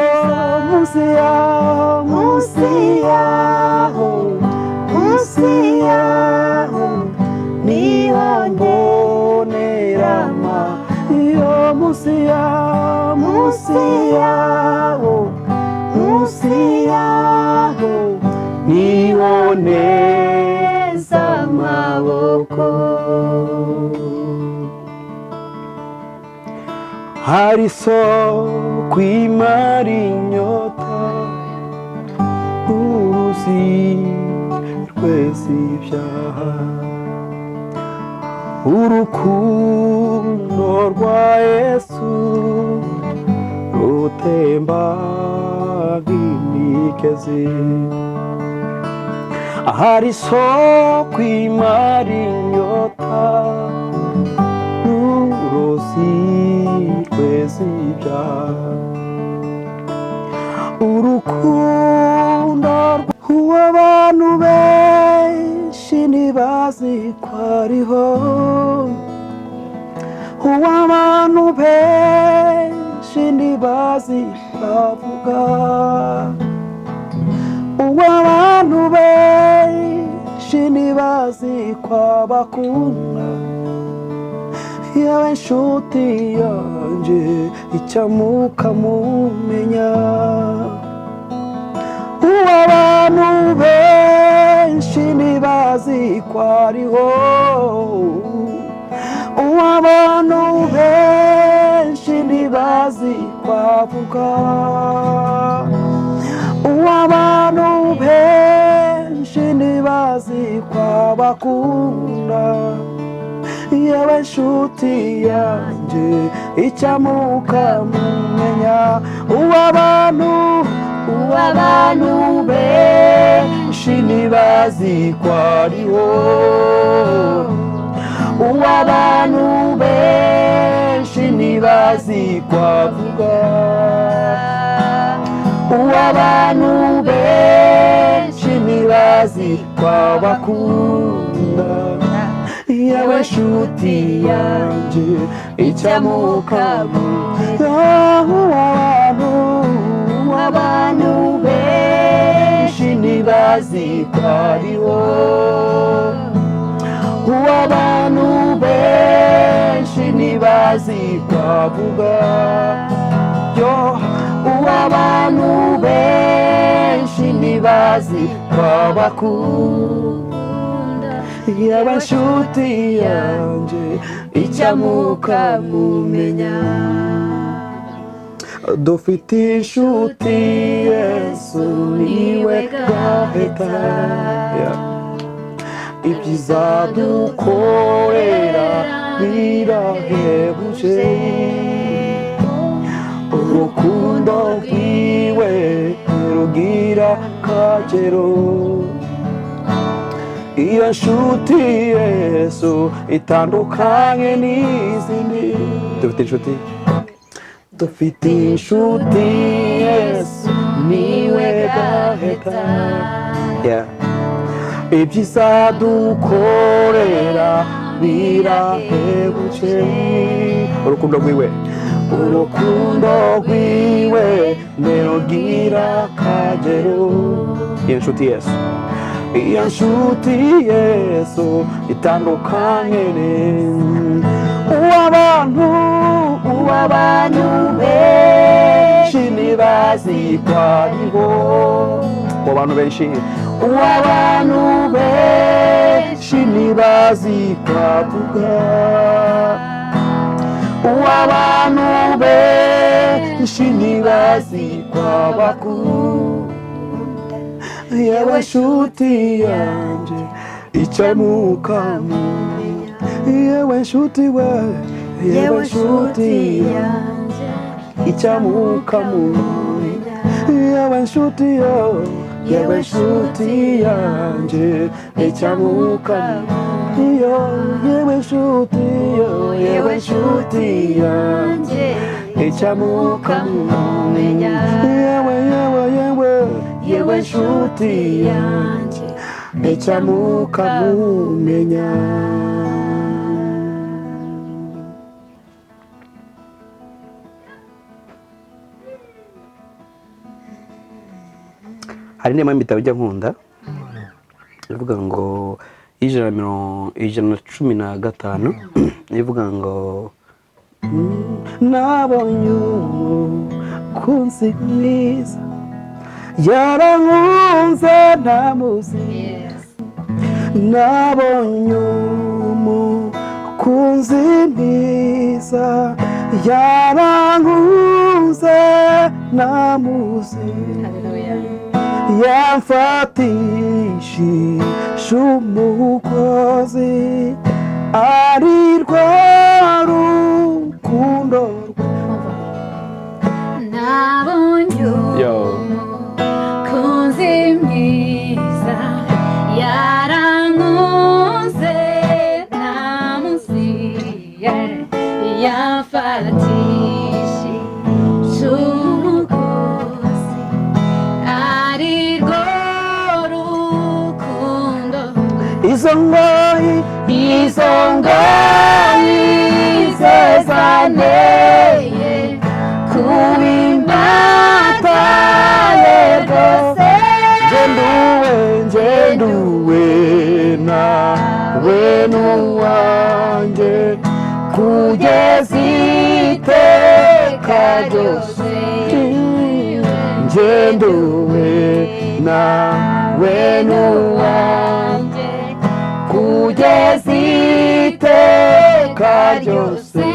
munsi yaho niho mbonera yo munsi yaho niho neza amaboko hari isoko imara inyota uruzi rweza ibyaha urukundo rwa Yesu rutemba nk'imigezi hari isoko imara inyota n'uruzi rweza ibyaha urukundo rw'abantu benshi ntibazi ko ariho uw'abantu benshi ntibazi bavuga uw'abantu benshi ntibazi ko abakunda yawe inshuti yanjye icyamuka mumenya uw'abantu benshi ntibazi ko ariho uw'abantu benshi ntibazi ko avuga uw'abantu benshi ntibazi ko abakunda yawe inshuti yanjye icyamuka mumenya uw'abantu benshi ntibazi ko ariho uw'abantu benshi ntibazi ko avuga uw'abantu benshi ntibazi ko abakunda yawe inshuti yanjye icyamuka uw'abantu benshi ntibazi ko ariho uw'abantu benshi ntibazi ko avuga uw'abantu benshi ntibazi ko abakunda yawe inshuti yanjye icyamuka mumenya dufite inshuti Yesu niwe gaheta ibyiza dukorera birahebuje urukundo rwiwe rugira akagero iyo nshuti Yesu itandukanye n'izindi dufite inshuti Yesu niwe gaheta ibyiza dukorera birahebuje urukundo rwiwe rugira akagero iyo nshuti Yesu iyo nshuti Yesu itandukanye uw'abantu benshi ntibazi ko ariho uw'abantu benshi ntibazi ko avuga uw'abantu benshi ntibazi ko abakunda yawe inshuti yanjye icyamuka mumenya yewe nshuti we yewe nshuti yanjye icyamukamumenya yewe nshuti yo yewe nshuti yanjye icyamukamumenya yewe nshuti yo yewe nshuti yanjye icyamukamumenya yewe yewe yewe yewe nshuti yanjye icyamukamumenya. hari inema y'ibitabo bijya nkunda ivuga ngo ijana na cumi na gatanu ivuga ngo nabonye umukunzi mwiza yarankunze ntamuzi nabonye umukunzi mwiza yarankunze ntamuzi yamfatishije umugozi ari rwo rukundo nabonye umukunzi mwiza yarankunze ntamuzi yamfatishije umugozi ari rwo rukundo izo ngoyi zezaneye kubimbataye rwose ngenduwe nawe n'uwanjye kugeza iteka ryose ngenduwe nawe n'uwanjye kugeza iteka ryose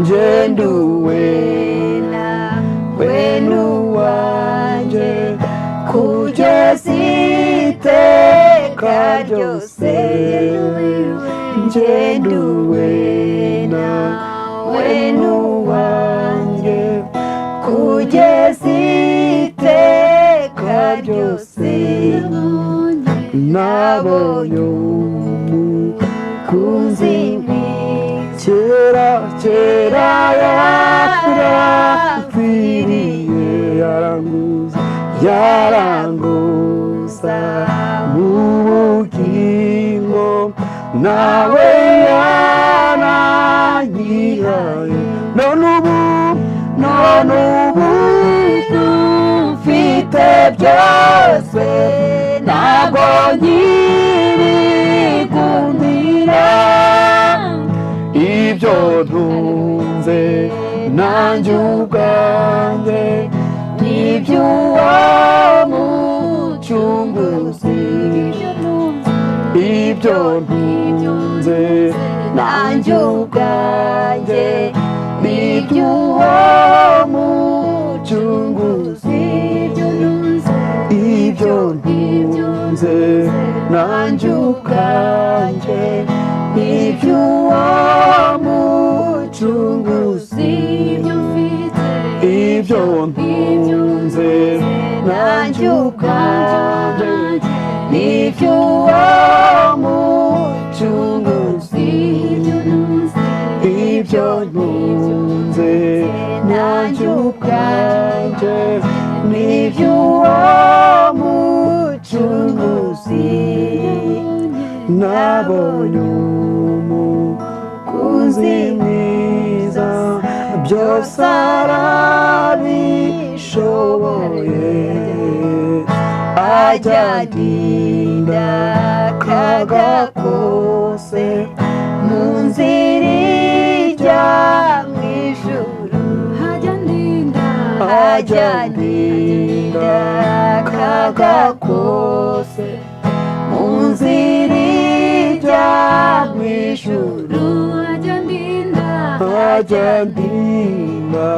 ngenduwe nawe n'uwanjye kugeza iteka ryose ngenduwe nawe n'uwanjye kugeza iteka ryose nabonye umukunzi kera yarapfiriye yaranguza mu bugingo nawe yananyihaye none ubu ufite byose ntabwo nkibigundira ibyo ntunze nanjye ubwanjye n'iby'uwo mucunguzi ibyo ntunze nanjye ubwanjye n'iby'uwo mucunguzi ibyo ntunze nanjye ubwanjye n'iby'uwo mucunguzi ibyo ntunze nanjye ubwanjye n'iby'uwo mucunguzi ibyo ntunze nanjye ubwanjye n'iby'uwo mucunguzi nabonye umukunzi mwiza byose arabishoboye ajya ndinda akaga kose mu nzira ijya mu ijuru ajya ndinda akaga kose mu nzira ijya mu ijuru ajya ndinda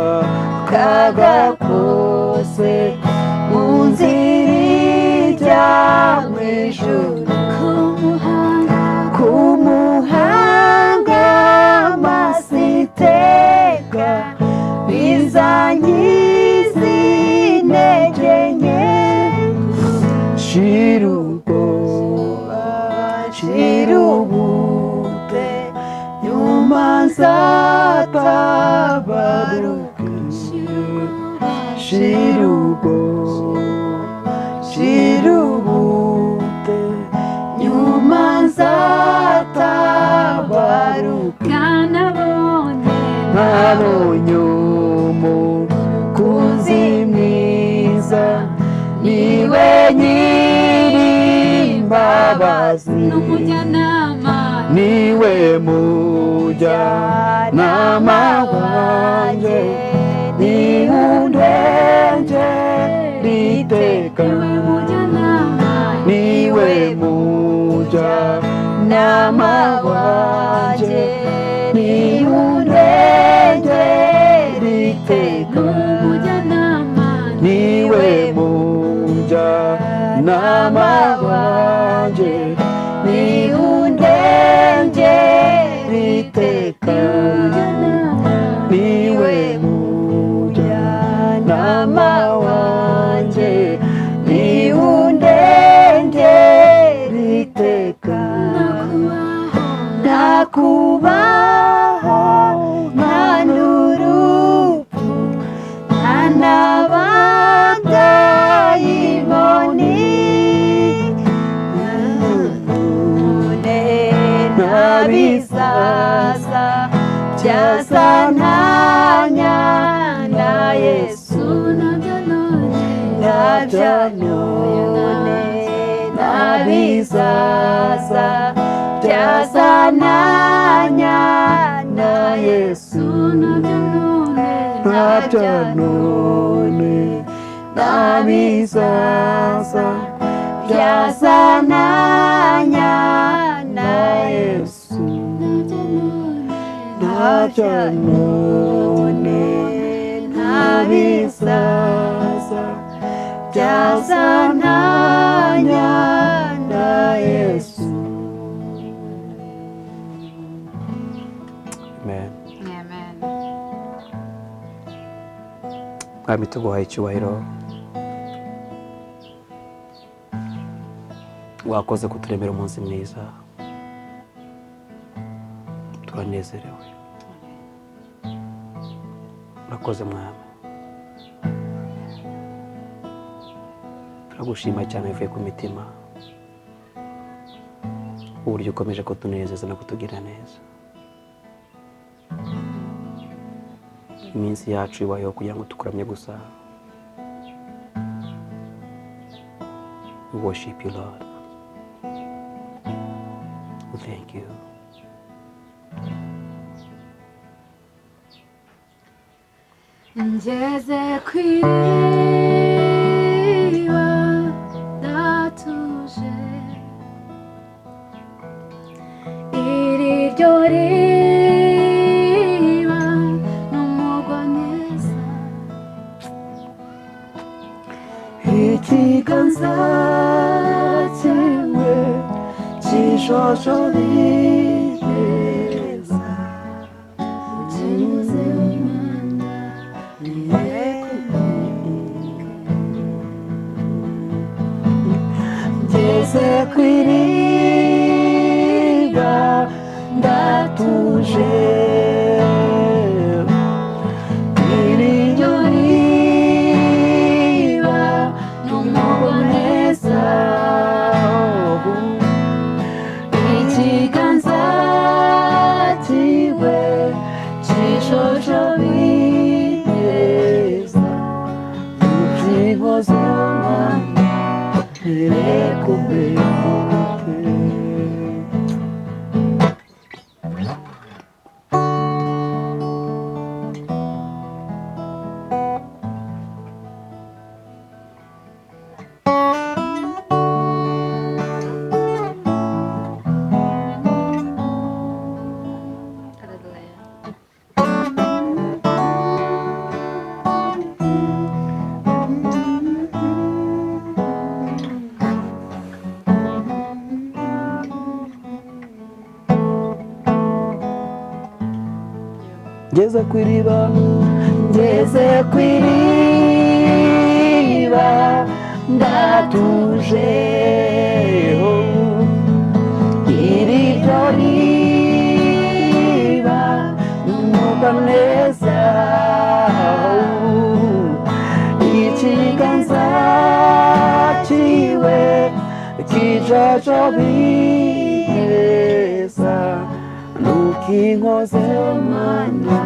akaga kose mu nzira ijya mu ijuru ku muhanda nyuma nzatabaruka shirubute nyuma nzatabaruka nabonye umukunzi mwiza niwe nyir'imbabazi niwe mujyanama wanjye niundenge riteka niwe mujyanama wanjye niundenge riteka niwe mujyanama wanjye niundenge riteka niwe mujyanama wanjye niundenge riteka nakubaho nta n'urupfu nta n'abadayimoni nabizaza byazantanya na Yesu nabyanone nabizaza byazantanya na Yesu nabyanone nabizaza byazantanya na Yesu nabyanone nabizaza byazantanya na Yesu. Amen. Amen. Mwami tuguhaye icyubahiro, wakoze kuturemera umunsi mwiza, turanezerewe. Urakoze Mwami, turagushima cyane bivuye ku mitima uburyo ukomeje kutunezeza no kutugira neza. Iminsi yacu ibayeho kugira ngo tukuramye gusa. We worship you, Lord. We thank you. Ngeze ku iriba ndatuje, iri ryo riba n'umugwaneza, ikiganza cyawe kijojobireza kinyuze ngeze ku iriba ndatuje, iri ryo riba n'umugwaneza, ikiganza cyiwe kijojobireza ubyinkoze Mana ntirekumbeho. Ngeze ku iriba, ngeze ku iriba ndatuje, iri ryo riba neza ikiganza kiwe kijajabineza nukinkoze mana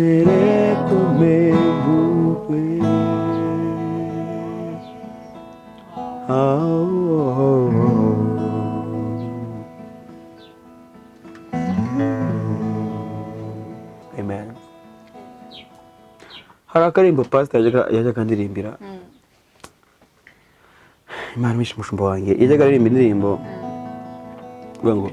erekumembukwe Amen. Hari akarimbo pastor yajyaga ndirimbira Imana mishe mushumba wanjye yajyaga aririmba indirimbo uvuga ngo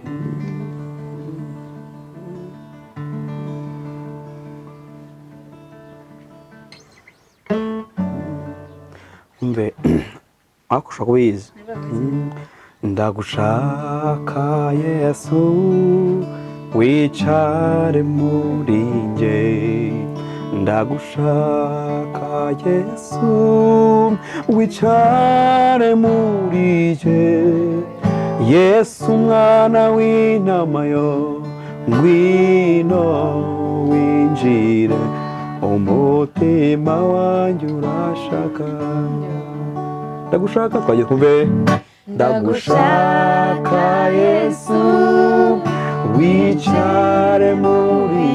umve akusha kubizi ndagushaka Yesu wicare muri nge ndagushaka Yesu wicare muri nge Yesu mwana w'intama yo ngwino winjire umutima wanjye urashaka ndagushaka twagiye kumve ndagushaka Yesu wicare muri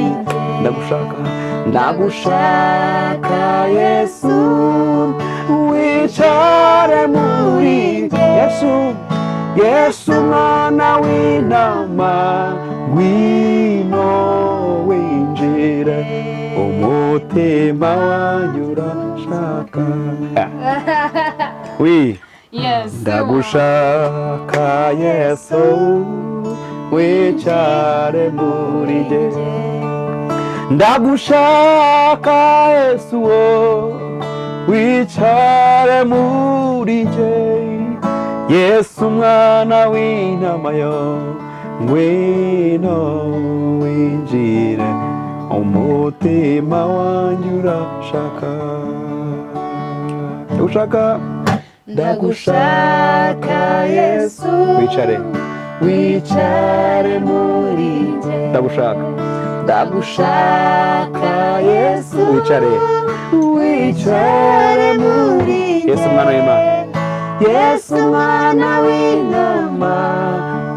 ndagushaka Yesu wicare muri Yesu mwana w'intama ngwino winjire umutima wanjye urashaka ndagushaka Yesu wicare muri nge ndagushaka Yesu wicare muri nge Yesu mwana w'intama yo ngwino winjire umutima wanjye urashaka ndagushaka Yesu wicare muri nge ndagushaka Yesu wicare muri Yesu mwana w'Imana Yesu mwana w'intama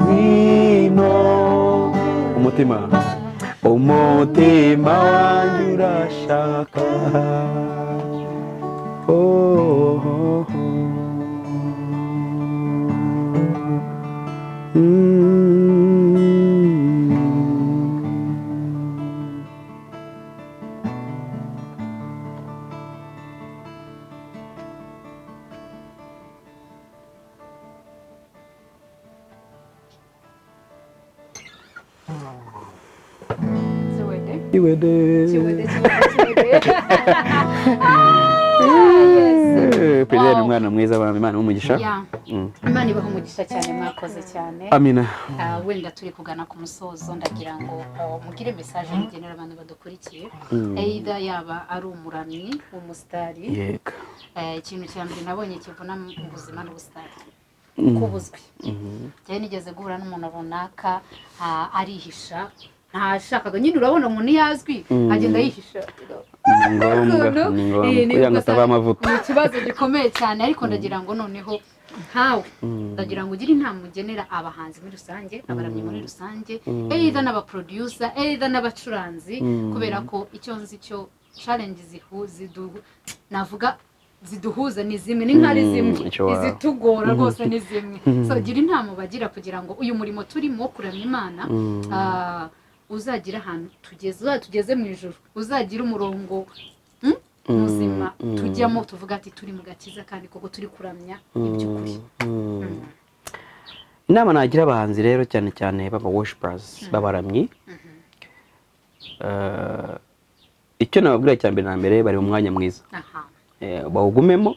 ngwino umutima wanjye urashaka Pedro umwana mwiza wa Imana umugisha Imana ibaho umugisha cyane mwakoze cyane Amina wenda turi kugana ku musozo ndagira ngo mugire message mugenera abantu badukurikiye either yaba ari umuramyi umusitari yego ikintu cya mbere nabonye kivuna mu buzima n'ubusitari kubuzwi cyane nigeze guhura n'umuntu runaka arihisha ntashakaga nyine urabona umuntu yazwi agenda yihisha kugira ngo ataba amavuta ni ikibazo gikomeye cyane ariko ndagira ngo noneho nkawe ndagira ngo ugire inama ugenera abahanzi muri rusange abaramyi muri rusange either n'abaproducer either n'abacuranzi kubera ko icyo nzi cyo challenge navuga ziduhuza ni zimwe ni nkari zimwe izitugora rwose ni zimwe so gira inama bagira kugira ngo uyu murimo turimo kuramya Imana uzagira ahantu tugeze mu ijuru uzagira umurongo muzima tujyamo tuvuga ati turi mu gakiza kandi koko turi kuramya iby'ukuri inama nagira abahanzi rero cyane cyane baba worshipers babaramyi icyo nababwira cya mbere na mbere bari mu mwanya mwiza bawugumemo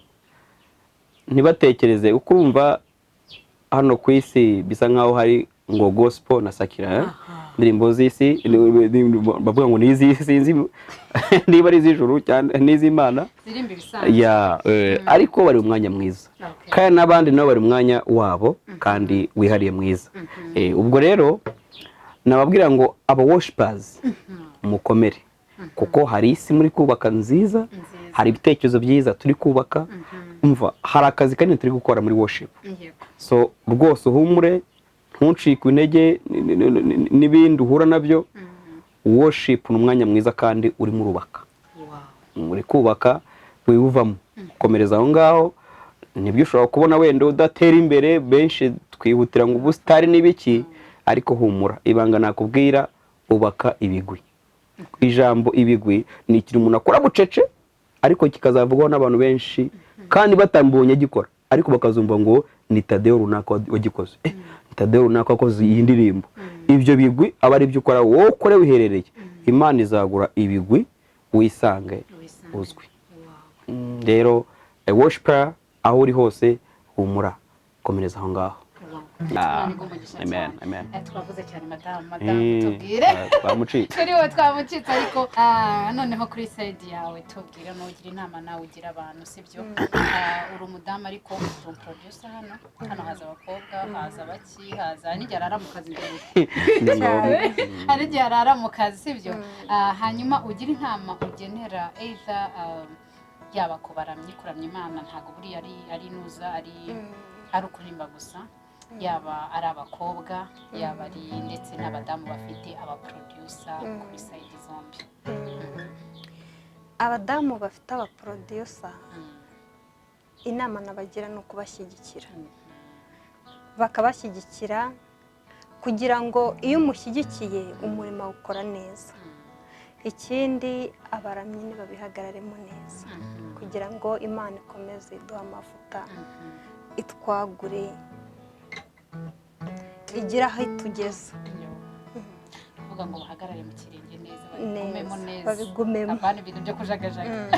ntibatekereze ukumva hano ku isi bisa nkaho hari ngo gospel na sakira indirimbo z'isi bavuga ngo ni iz'isi niba ari iz'ijuru cyane n'iz'Imana ariko bari mu mwanya mwiza kandi n'abandi nabo bari mu mwanya wabo kandi wihariye mwiza ubwo rero nababwira ngo aba worshipers mukomere kuko hari isi muri kubaka nziza, hari ibitekerezo byiza turi kubaka, umva hari akazi kanini turi gukora muri worship. So rwose uhumure, ntuncike intege n'ibindi uhura nabyo. Worship ni umwanya mwiza kandi urimo urubaka. Muri kubaka wiwuvamo, komereza aho ngaho. Nibyo ushobora kubona wenda udatera imbere, benshi twihutira ngo ubusitari n'ibiki, ariko humura, ibanga nakubwira, ubaka ibigwi. Ijambo ibigwi ni ikintu umuntu akora bucece ariko kikazavugwaho n'abantu benshi kandi batambonye gikora, ariko bakazumva ngo ni Thadeo runaka wagikoze, ni Thadeo runaka wakoze iyi ndirimbo. Ibyo bigwi aba ari byo ukora wowe ukore wiherereye. Imana izagura ibigwi wisange uzwi. Rero worshiper aho uri hose humura, komereza aho ngaho. Amen, amen. Twavuze cyane madamu tubwire twamucitse kuri wowe twamucitse, ariko noneho kuri side yawe tubwire, nugira inama nawe ugira abantu, sibyo? Uri umudamu ariko uri producer hano haza abakobwa, haza baki, haza n'igihe arara mu kazi mbere hari igihe arara mu kazi, sibyo? Hanyuma ugira inama ugenera either yaba kubaramya kuramya Imana, ntago buri ari nuza ari ukurimba gusa, yaba ari abakobwa, yaba ari ndetse n'abadamu bafite abaproducer kuri side zombi. Abadamu bafite abaproducer, inama nabagira ni ukubashyigikira, bakabashyigikira kugira ngo iyo umushyigikiye umurimo ukora neza. Ikindi abaramyi nibabihagararemo neza kugira ngo Imana ikomeze iduha amavuta, itwagure, igira aho itugeza. Kuvuga ngo bahagarare mu kirenge neza, babigumemo, abana ibintu byo kujagajaga.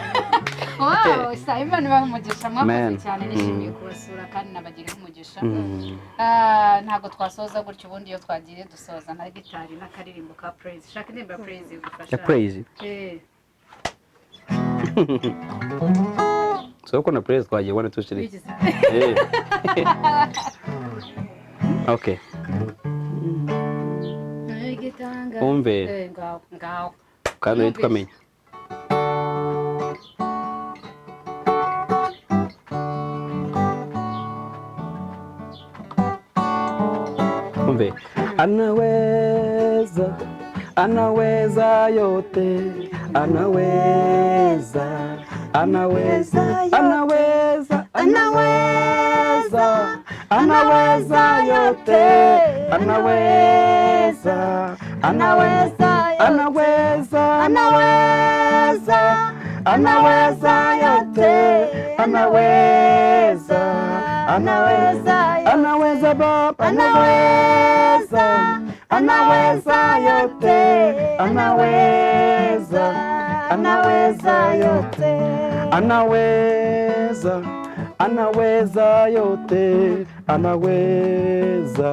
Wow, Imana ibahe umugisha, mwakoze cyane, nishimiye kubasura kandi nabagira umugisha. Ntabwo twasoza gutyo, ubundi iyo twagiye dusoza na gitari n'akaririmbo ka praise. Shaka indirimbo ya praise igufasha. Ya praise. So kuna praise twagiye 1 2 3. Okay. Umve. Ngaho. Kandi nitwamenya. Umve. Anaweza, anaweza yote, anaweza, anaweza, anaweza, anaweza, anaweza yote, anaweza, anaweza, anaweza, anaweza, anaweza yote, anaweza, anaweza, anaweza Baba, anaweza, anaweza yote, anaweza, anaweza yote, anaweza, anaweza yote, anaweza,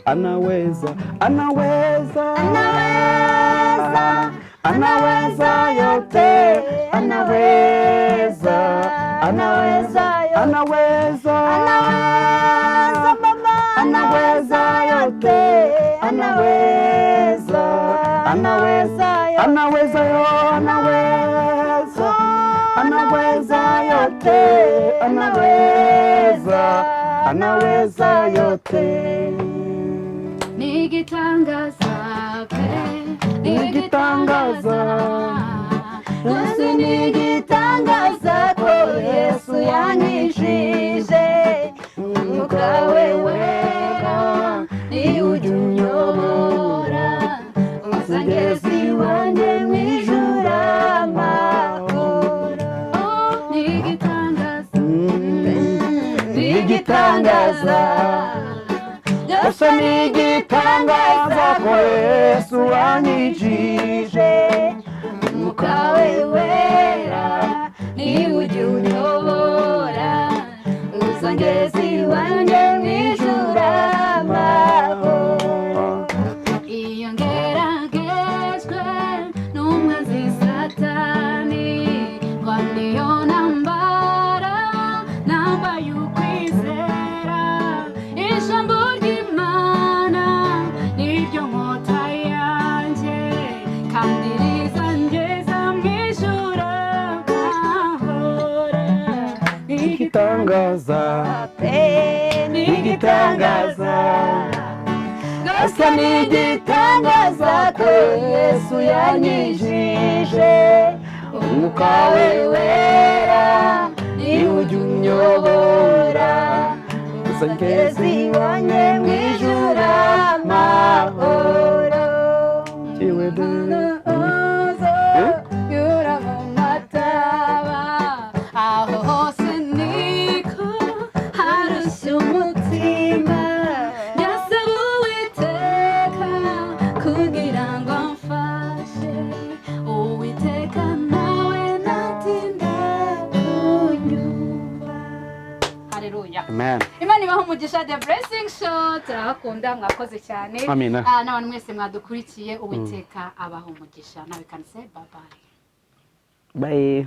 anaweza, anaweza, anaweza, anaweza yote, anaweza, anaweza, anaweza, anaweza Baba, anaweza yote, anaweza, anaweza, anaweza yo, anaweza, anaweza yote, anaweza, anaweza yote. Nigitangaza pe, nigitangaza, Yesu nigitangaza ko Yesu yanyishije, Umwuka we wera ni unyobora, Umugezi wanjye mwijura amahoro. Nigitangaza, nigitangaza, Yesu nigitangaza ko Yesu yanyishije, Umwuka we wera ni unyobora, Umugezi wanjye mwijura amahoro. iyo ngeragejwe n'umwanzi Satani, ngo niyo nambara nambaye ukwizera, ijambo ry'Imana niryo nkota yanjye igitangaza igitangaza gasa n'igitangaza ko Yesu yanyijije umwuka we wera niwe ujya unyobora gusa ngeze iwanjye mu ijuru amahoro kiwe yura mu mataba aho hose niko harashya umutima yasaba Uwiteka kugira ngo amfashe Uwiteka nawe natinda kunyumva. Haleluya. Amen. Imana ibaho umugisha The Blessing Show turabakunda mwakoze cyane. Amina. N'abantu mwese mwadukurikiye Uwiteka abaho umugisha nawe kanse bye bye. Bye.